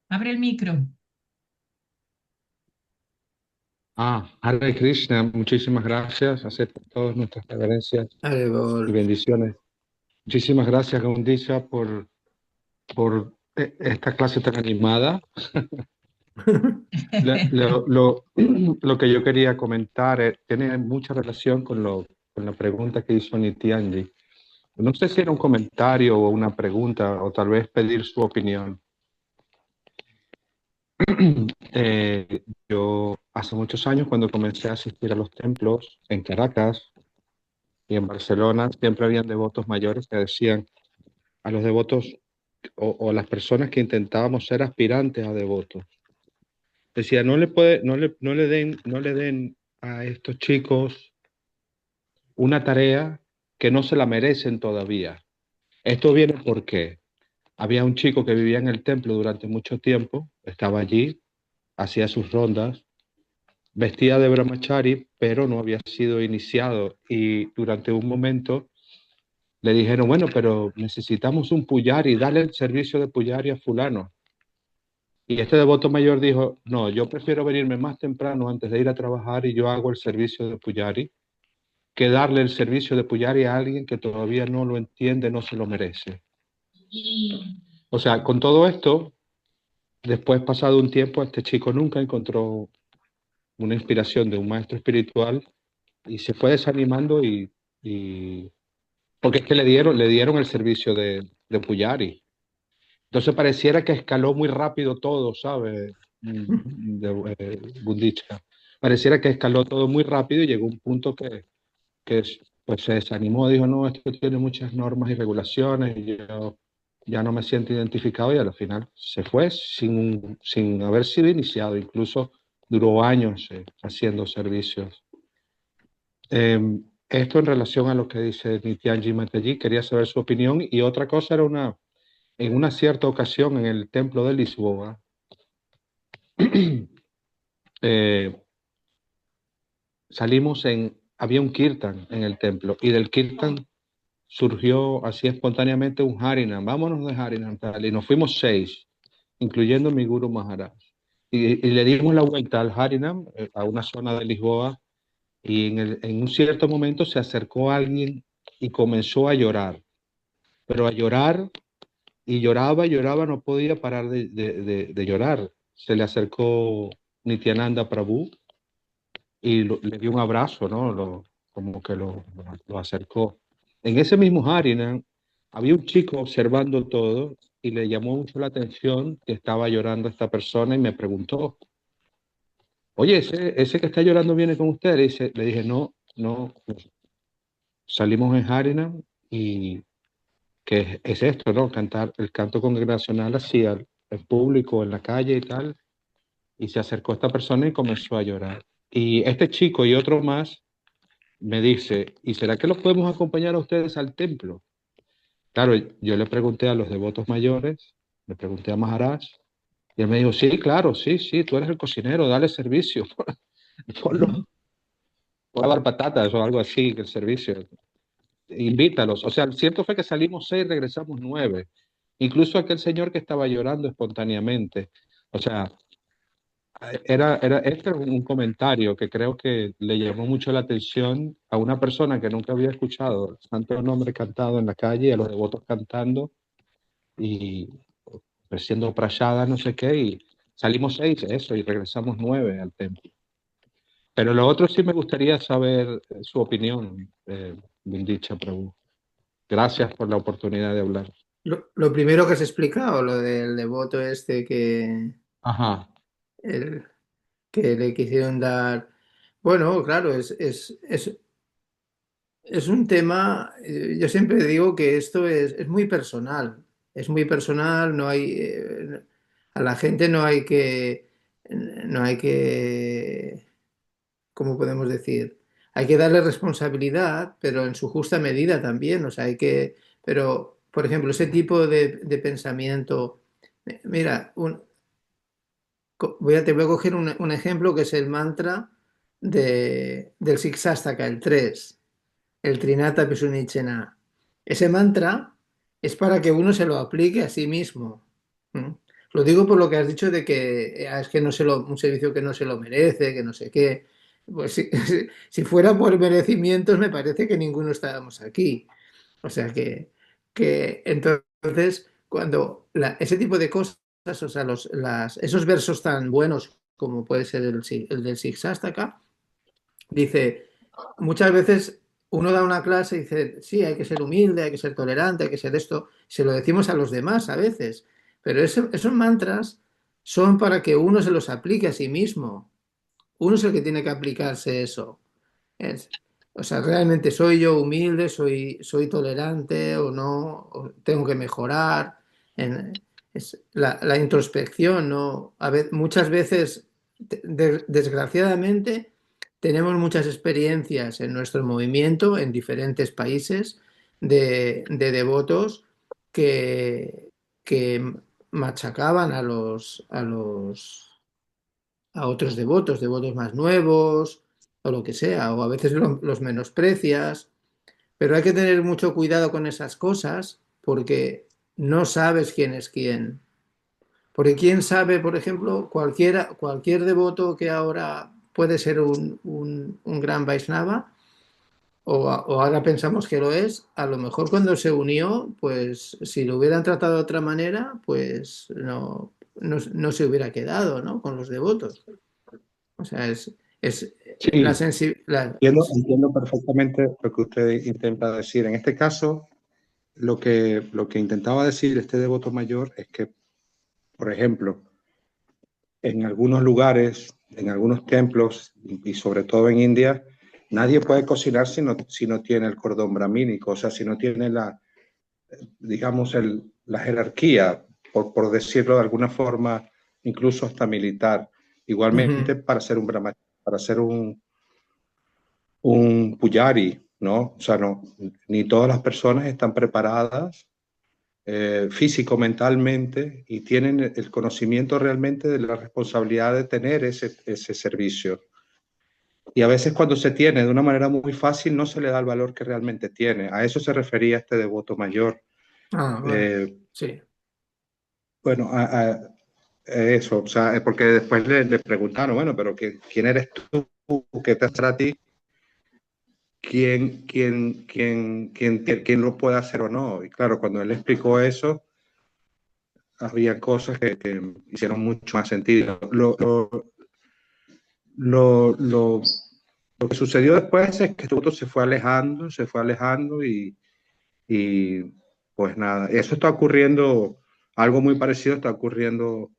abre el micro. Hare Krishna, muchísimas gracias. Acepto todas nuestras reverencias y Vale, bendiciones. Muchísimas gracias, Gaudisha, por esta clase tan animada. Lo que yo quería comentar tiene mucha relación con la pregunta que hizo Nityanji. No sé si era un comentario o una pregunta, o tal vez pedir su opinión. Yo hace muchos años, cuando comencé a asistir a los templos en Caracas y en Barcelona, siempre habían devotos mayores que decían a los devotos o las personas que intentábamos ser aspirantes a devotos. Decía, no le den a estos chicos una tarea que no se la merecen todavía. Esto viene porque había un chico que vivía en el templo durante mucho tiempo, estaba allí, hacía sus rondas, vestía de brahmachari, pero no había sido iniciado. Y durante un momento le dijeron, bueno, pero necesitamos un pujari, dale el servicio de pujari a fulano. Y este devoto mayor dijo, no, yo prefiero venirme más temprano antes de ir a trabajar y yo hago el servicio de pujari que darle el servicio de pujari a alguien que todavía no lo entiende, no se lo merece. O sea, con todo esto, después pasado un tiempo, este chico nunca encontró una inspiración de un maestro espiritual y se fue desanimando y porque es que le dieron el servicio de pujari. Entonces pareciera que escaló muy rápido todo, ¿sabes? Bundicha. Pareciera que escaló todo muy rápido y llegó un punto que pues se desanimó, dijo, no, esto tiene muchas normas y regulaciones y yo ya no me siento identificado y al final se fue sin haber sido iniciado, incluso duró años haciendo servicios. Esto en relación a lo que dice Nityanji Mataji, quería saber su opinión y otra cosa era en una cierta ocasión en el templo de Lisboa, eh, había un kirtan en el templo y del kirtan surgió así espontáneamente un Harinam, vámonos de Harinam tal, y nos fuimos 6, incluyendo mi Guru Maharaj. Y le dimos la vuelta al Harinam, a una zona de Lisboa, y en un cierto momento se acercó alguien y comenzó a llorar, pero a llorar, y lloraba, no podía parar de llorar. Se le acercó Nityananda Prabhu y le dio un abrazo, ¿no? Como que lo acercó. En ese mismo Harinam había un chico observando todo y le llamó mucho la atención que estaba llorando esta persona y me preguntó, oye, ese que está llorando viene con usted. Le dije, no, no, salimos en Harinam y que es esto, ¿no? Cantar el canto congregacional así al público en la calle y tal. Y se acercó esta persona y comenzó a llorar. Y este chico y otro más me dice, ¿y será que los podemos acompañar a ustedes al templo? Claro, yo le pregunté a los devotos mayores, le pregunté a Maharaj, y él me dijo, sí, claro, sí, sí, tú eres el cocinero, dale servicio, ponlo, pon a lavar patatas o algo así, que el servicio, invítalos. O sea, el cierto fue que salimos 6, regresamos 9. Incluso aquel señor que estaba llorando espontáneamente. O sea, este era un comentario que creo que le llamó mucho la atención a una persona que nunca había escuchado el santo nombre cantado en la calle, a los devotos cantando y ofreciendo prayadas, no sé qué, y salimos 6, eso, y regresamos 9 al templo. Pero lo otro sí me gustaría saber su opinión, Vindicha Prabhu. Gracias por la oportunidad de hablar. Lo primero que has explicado, lo del devoto este Ajá. el- que le quisieron dar. Bueno, claro, es un tema, yo siempre digo que esto es muy personal, no hay, a la gente no hay que, ¿cómo podemos decir? Hay que darle responsabilidad, pero en su justa medida también, o sea, pero, por ejemplo, ese tipo de pensamiento, mira, te voy a coger un ejemplo que es el mantra del Siksastaka, el 3, el Trinata Pisunichena. Ese mantra es para que uno se lo aplique a sí mismo. ¿Mm? Lo digo por lo que has dicho de que es que un servicio que no se lo merece, que no sé qué. Pues si fuera por merecimientos, me parece que ninguno estábamos aquí. O sea que entonces, cuando ese tipo de cosas, o sea, esos versos tan buenos como puede ser el del Siksastaka, dice, muchas veces uno da una clase y dice, sí, hay que ser humilde, hay que ser tolerante, hay que ser esto, se lo decimos a los demás a veces, pero esos mantras son para que uno se los aplique a sí mismo. Uno es el que tiene que aplicarse eso. Es- o sea, realmente soy yo humilde, soy tolerante o no, o tengo que mejorar. Es la introspección, ¿no? Muchas veces, desgraciadamente, tenemos muchas experiencias en nuestro movimiento, en diferentes países, de devotos que machacaban a otros devotos más nuevos o lo que sea, o a veces los menosprecias, pero hay que tener mucho cuidado con esas cosas porque no sabes quién es quién. Porque quién sabe, por ejemplo, cualquier devoto que ahora puede ser un gran Vaishnava, o ahora pensamos que lo es, a lo mejor cuando se unió, pues si lo hubieran tratado de otra manera, pues no se hubiera quedado, ¿no? Con los devotos. O sea, es la Sí, sensibilidad. entiendo perfectamente lo que usted intenta decir. En este caso, lo que intentaba decir este devoto mayor es que, por ejemplo, en algunos lugares, en algunos templos y sobre todo en India, nadie puede cocinar si no tiene el cordón brahmínico, o sea, si no tiene digamos, la jerarquía, por decirlo de alguna forma, incluso hasta militar. Igualmente Ujú. para ser un brahmachari, para ser un pujari, ¿no? O sea, no, ni todas las personas están preparadas físico, mentalmente, y tienen el conocimiento realmente de la responsabilidad de tener ese servicio. Y a veces cuando se tiene de una manera muy fácil no se le da el valor que realmente tiene. A eso se refería este devoto mayor. Ah, vale. Eh, Sí. bueno, eso, o sea, porque después le preguntaron, bueno, pero ¿quién eres tú? ¿Qué te hace a ti? ¿Quién lo puede hacer o no? Y claro, cuando él explicó eso, había cosas que hicieron mucho más sentido. Lo, lo, lo que sucedió después es que todo se fue alejando y pues nada, eso está ocurriendo Algo muy parecido está ocurriendo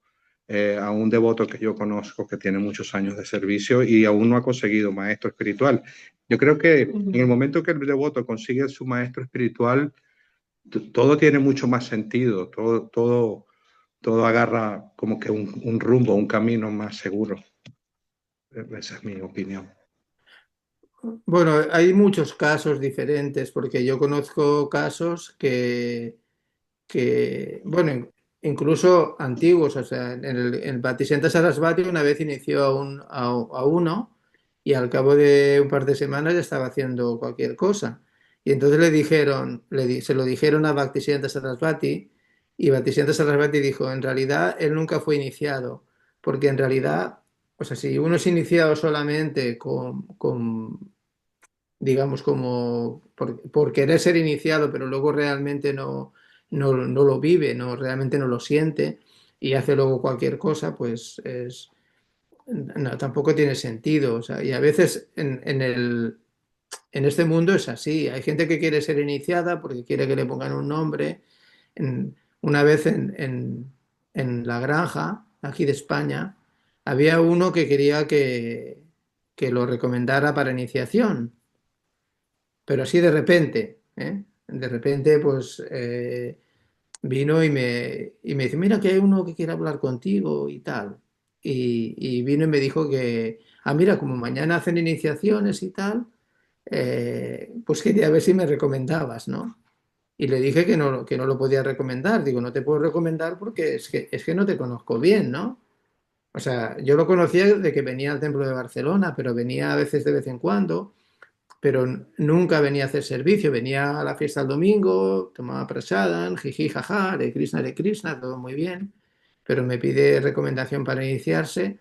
a un devoto que yo conozco que tiene muchos años de servicio y aún no ha conseguido maestro espiritual. Yo creo que en el momento que el devoto consigue su maestro espiritual, todo tiene mucho más sentido, todo agarra como que un rumbo, un camino más seguro. Esa es mi opinión. Bueno, hay muchos casos diferentes, porque yo conozco casos bueno, incluso antiguos, o sea, en el Bhattisiddhanta Sarasvati una vez inició a uno y al cabo de un par de semanas ya estaba haciendo cualquier cosa. Y entonces le dijeron, se lo dijeron a Bhattisiddhanta Sarasvati y Bhattisiddhanta Sarasvati dijo, en realidad él nunca fue iniciado, porque en realidad, o sea, si uno es iniciado solamente digamos, como por querer ser iniciado, pero luego realmente no lo vive, realmente no lo siente y hace luego cualquier cosa, pues tampoco tiene sentido. O sea, y a veces en este mundo es así. Hay gente que quiere ser iniciada porque quiere que le pongan un nombre. Una vez en La Granja, aquí de España, había uno que quería que lo recomendara para iniciación, pero así de repente, ¿eh? De repente, pues vino y me dice, mira que hay uno que quiere hablar contigo y tal. Y vino y me dijo que, mira, como mañana hacen iniciaciones y tal, pues quería ver si me recomendabas, ¿no? Y le dije que no lo podía recomendar. Digo, no te puedo recomendar porque es que no te conozco bien, ¿no? O sea, yo lo conocía de que venía al Templo de Barcelona, pero venía a veces de vez en cuando, pero nunca venía a hacer servicio, venía a la fiesta el domingo, tomaba prasadam, jiji, jaja, Hare Krishna, todo muy bien, pero me pide recomendación para iniciarse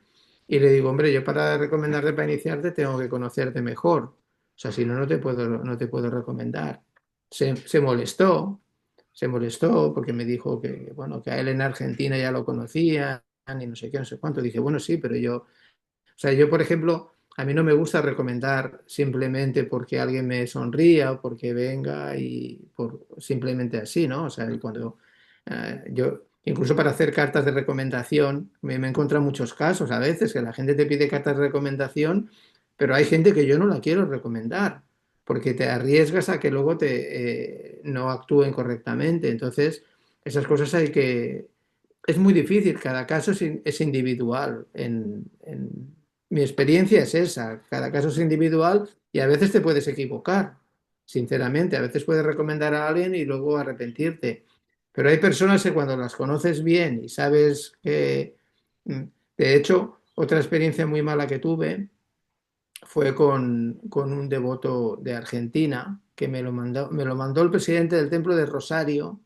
y le digo, hombre, yo para recomendarte para iniciarte tengo que conocerte mejor, o sea, si no, no te puedo recomendar. Se molestó porque me dijo que, bueno, que a él en Argentina ya lo conocían y no sé qué, no sé cuánto. Dije, bueno, sí, pero yo, o sea, yo, por ejemplo, a mí no me gusta recomendar simplemente porque alguien me sonría o porque venga y simplemente así, ¿no? O sea, y cuando yo, incluso para hacer cartas de recomendación, me he encontrado muchos casos a veces que la gente te pide cartas de recomendación, pero hay gente que yo no la quiero recomendar porque te arriesgas a que luego no actúen correctamente. Entonces, esas cosas es muy difícil, cada caso es individual. Mi experiencia es esa, cada caso es individual y a veces te puedes equivocar, sinceramente, a veces puedes recomendar a alguien y luego arrepentirte, pero hay personas que cuando las conoces bien y sabes que, mm, de hecho, otra experiencia muy mala que tuve fue con un devoto de Argentina que me lo mandó el presidente del Templo de Rosario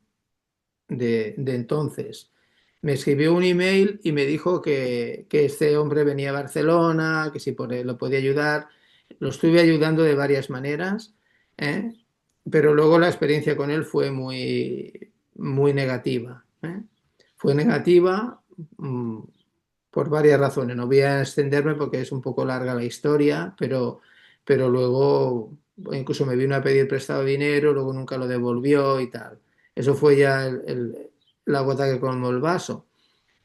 de entonces. Me escribió un email y me dijo que este hombre venía a Barcelona, que si por él lo podía ayudar. Lo estuve ayudando de varias maneras, ¿eh? Pero luego la experiencia con él fue muy, muy negativa, ¿eh? Fue negativa por varias razones. No voy a extenderme porque es un poco larga la historia, pero luego incluso me vino a pedir prestado dinero, luego nunca lo devolvió y tal. Eso fue ya la gota que colmó el vaso.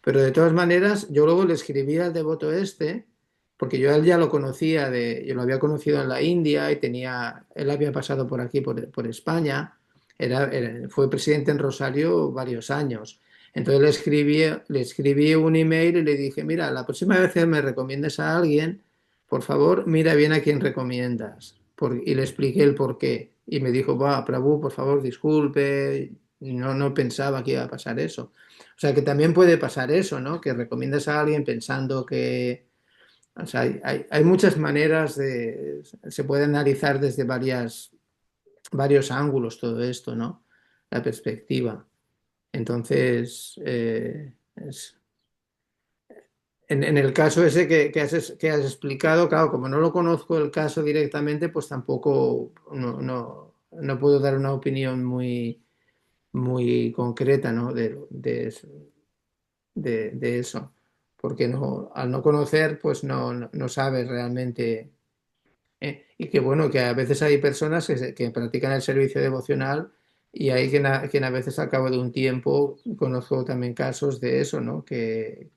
Pero de todas maneras, yo luego le escribí al devoto este, porque yo a él ya lo conocía, yo lo había conocido en la India y él había pasado por aquí, por España, fue presidente en Rosario varios años. Entonces le escribí un email y le dije, mira, la próxima vez que me recomiendes a alguien, por favor, mira bien a quién recomiendas. Y le expliqué el por qué. Y me dijo, va, Prabhu, por favor, disculpe, no pensaba que iba a pasar eso. O sea, que también puede pasar eso, ¿no? Que recomiendas a alguien pensando que... O sea, hay muchas maneras Se puede analizar desde varios ángulos todo esto, ¿no? La perspectiva. Entonces, en el caso ese que has explicado, claro, como no lo conozco el caso directamente, pues tampoco no puedo dar una opinión muy, muy concreta, ¿no? De eso, porque al no conocer, pues no sabes realmente. Y que bueno, que a veces hay personas que practican el servicio devocional Y hay quien a veces al cabo de un tiempo, conozco también casos de eso, ¿no? Que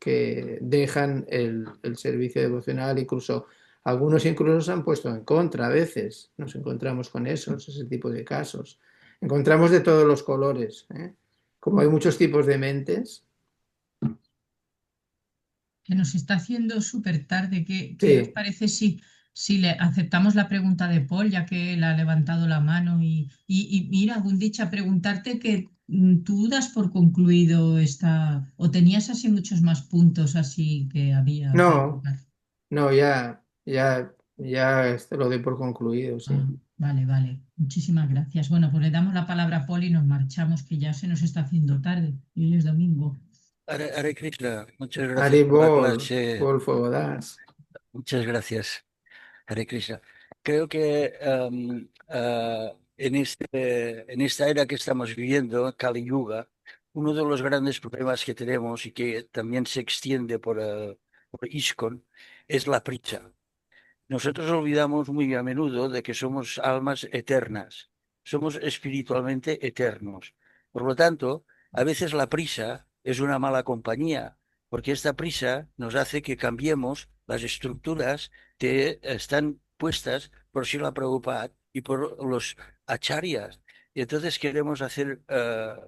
dejan el servicio devocional, incluso algunos incluso se han puesto en contra a veces. Nos encontramos con esos, ese tipo de casos. Encontramos de todos los colores, ¿eh? Como hay muchos tipos de mentes. Que nos está haciendo súper tarde. ¿Qué os Sí, parece si le aceptamos la pregunta de Paul, ya que él ha levantado la mano? Y mira, Gundicha, preguntarte que tú das por concluido esta, o tenías así muchos más puntos así que había que no, tocar. no, ya lo doy por concluido, sí. Ah, vale, vale. Muchísimas gracias. Bueno, pues le damos la palabra a Paul y nos marchamos, que ya se nos está haciendo tarde y hoy es domingo. Hare Krishna, muchas gracias por la Haribol, clase. Paul Fogodas. Muchas gracias, Hare Krishna. Creo que en esta era que estamos viviendo, Kali Yuga, uno de los grandes problemas que tenemos y que también se extiende por ISKCON es la prisa. Nosotros olvidamos muy a menudo de que somos almas eternas, somos espiritualmente eternos. Por lo tanto, a veces la prisa es una mala compañía, porque esta prisa nos hace que cambiemos las estructuras que están puestas por Srila Prabhupada y por los acharyas. Y entonces queremos hacer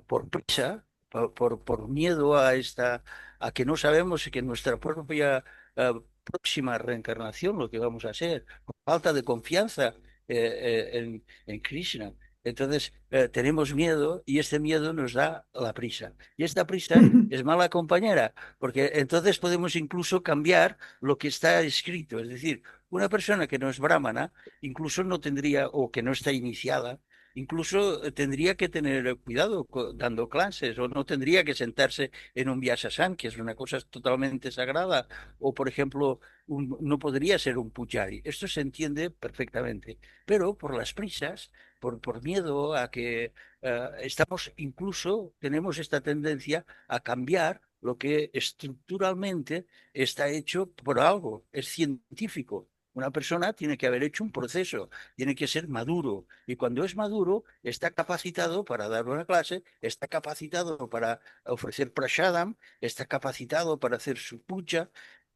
por prisa, por miedo a que no sabemos que nuestra propia eh, próxima reencarnación, lo que vamos a hacer, por falta de confianza en Krishna. Entonces, tenemos miedo y este miedo nos da la prisa. Y esta prisa es mala compañera, porque entonces podemos incluso cambiar lo que está escrito. Es decir, una persona que no es brahmana, incluso no tendría, o que no está iniciada, incluso tendría que tener cuidado dando clases, o no tendría que sentarse en un vyasasana, que es una cosa totalmente sagrada, o por ejemplo, no podría ser un puchari. Esto se entiende perfectamente, pero por las prisas, por miedo a que estamos, incluso tenemos esta tendencia a cambiar lo que estructuralmente está hecho por algo, es científico. Una persona tiene que haber hecho un proceso, tiene que ser maduro. Y cuando es maduro, está capacitado para dar una clase, está capacitado para ofrecer prashadam, está capacitado para hacer su puja.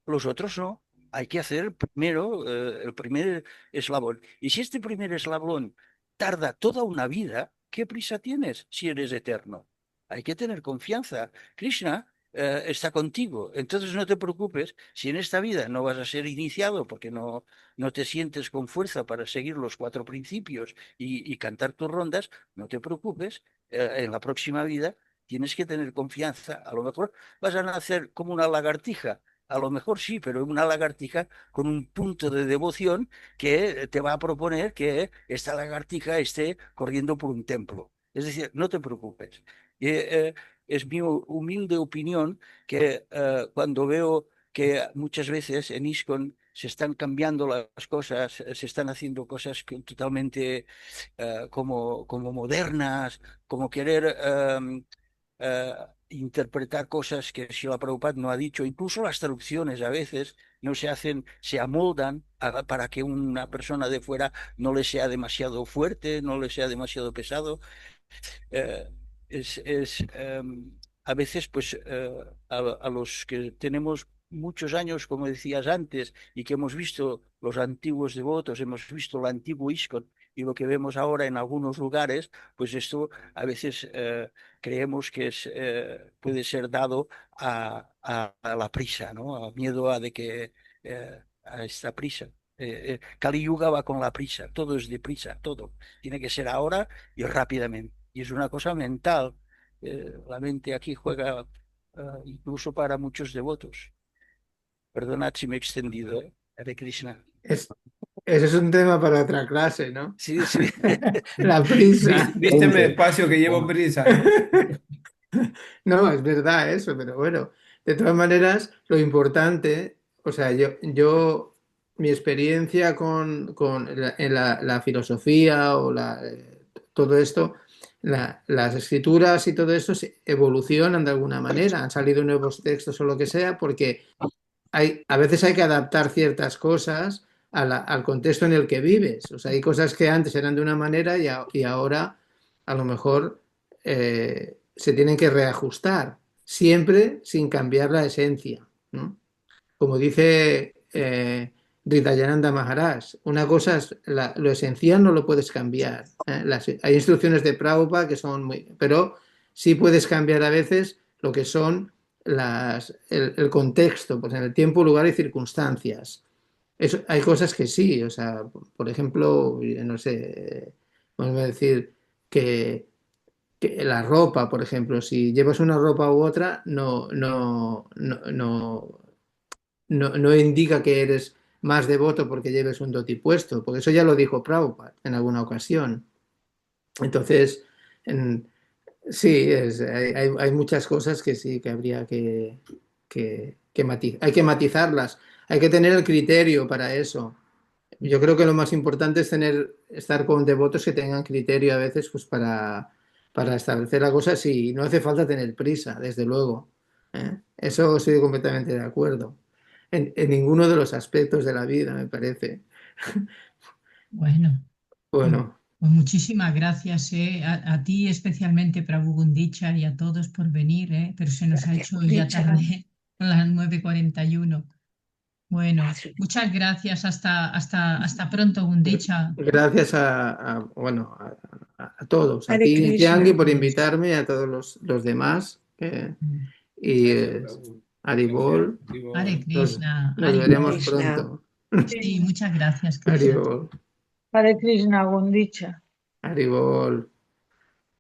Los otros no. Hay que hacer primero el primer eslabón. Y si este primer eslabón tarda toda una vida, ¿qué prisa tienes si eres eterno? Hay que tener confianza. Krishna está contigo. Entonces no te preocupes si en esta vida no vas a ser iniciado porque no te sientes con fuerza para seguir los cuatro principios y cantar tus rondas. No te preocupes. En la próxima vida tienes que tener confianza. A lo mejor vas a nacer como una lagartija. A lo mejor sí, pero una lagartija con un punto de devoción que te va a proponer que esta lagartija esté corriendo por un templo. Es decir, no te preocupes. Es mi humilde opinión que cuando veo que muchas veces en ISKCON se están cambiando las cosas, se están haciendo cosas totalmente como modernas, como querer eh, interpretar cosas que Srila Prabhupada no ha dicho. Incluso las traducciones a veces no se hacen, se amoldan para que una persona de fuera no le sea demasiado fuerte, no le sea demasiado pesado. Eh, a veces, pues, a los que tenemos muchos años, como decías antes, y que hemos visto los antiguos devotos, hemos visto el antiguo ISKCON y lo que vemos ahora en algunos lugares, pues esto a veces creemos que puede ser dado a la prisa, ¿no? A miedo a de que a esta prisa. Kali Yuga va con la prisa, todo es de prisa, todo. Tiene que ser ahora y rápidamente. Y es una cosa mental. La mente aquí juega incluso para muchos devotos. Perdonad si me he extendido, ¿eh? Hare Krishna. Es- Ese es un tema para otra clase, ¿no? Sí, sí. La prisa. Vísteme despacio que llevo prisa, ¿no? No, es verdad eso, pero bueno, de todas maneras, lo importante, o sea, mi experiencia en la filosofía o todo esto, las escrituras y todo esto se evolucionan de alguna manera, han salido nuevos textos o lo que sea, porque a veces hay que adaptar ciertas cosas al contexto en el que vives. O sea, hay cosas que antes eran de una manera y ahora a lo mejor se tienen que reajustar, siempre sin cambiar la esencia, ¿no? Como dice Hridayananda Maharaj, una cosa es lo esencial, no lo puedes cambiar. Hay instrucciones de Prabhupada que son muy... Pero sí puedes cambiar a veces lo que son el contexto, pues en el tiempo, lugar y circunstancias. Hay cosas que sí, o sea, por ejemplo, no sé, vamos a decir que la ropa, por ejemplo, si llevas una ropa u otra, no indica que eres más devoto porque lleves un dhoti puesto, porque eso ya lo dijo Prabhupada en alguna ocasión. Entonces, sí, hay muchas cosas que sí, que habría hay que matizarlas, hay que tener el criterio para eso. Yo creo que lo más importante es estar con devotos que tengan criterio a veces pues para establecer la cosa, sí, no hace falta tener prisa, desde luego. Eso estoy completamente de acuerdo. En ninguno de los aspectos de la vida, me parece. Bueno, Bueno, pues muchísimas gracias a ti especialmente, Prabhu Gundicha, y a todos por venir, pero se nos ha Gracias, hecho ya Gundicha. tarde, son las 9:41. Bueno, Gracias. muchas gracias. Hasta pronto, Gundicha. gracias bueno, a todos, a Hare ti, Krishna. Tiangi, por invitarme, a todos los demás. Y Haribol, Hare nos Krishna, nos Hare veremos Krishna. pronto. Sí, muchas gracias, Krishna. Haribol, Hare Krishna, Gundicha. Haribol.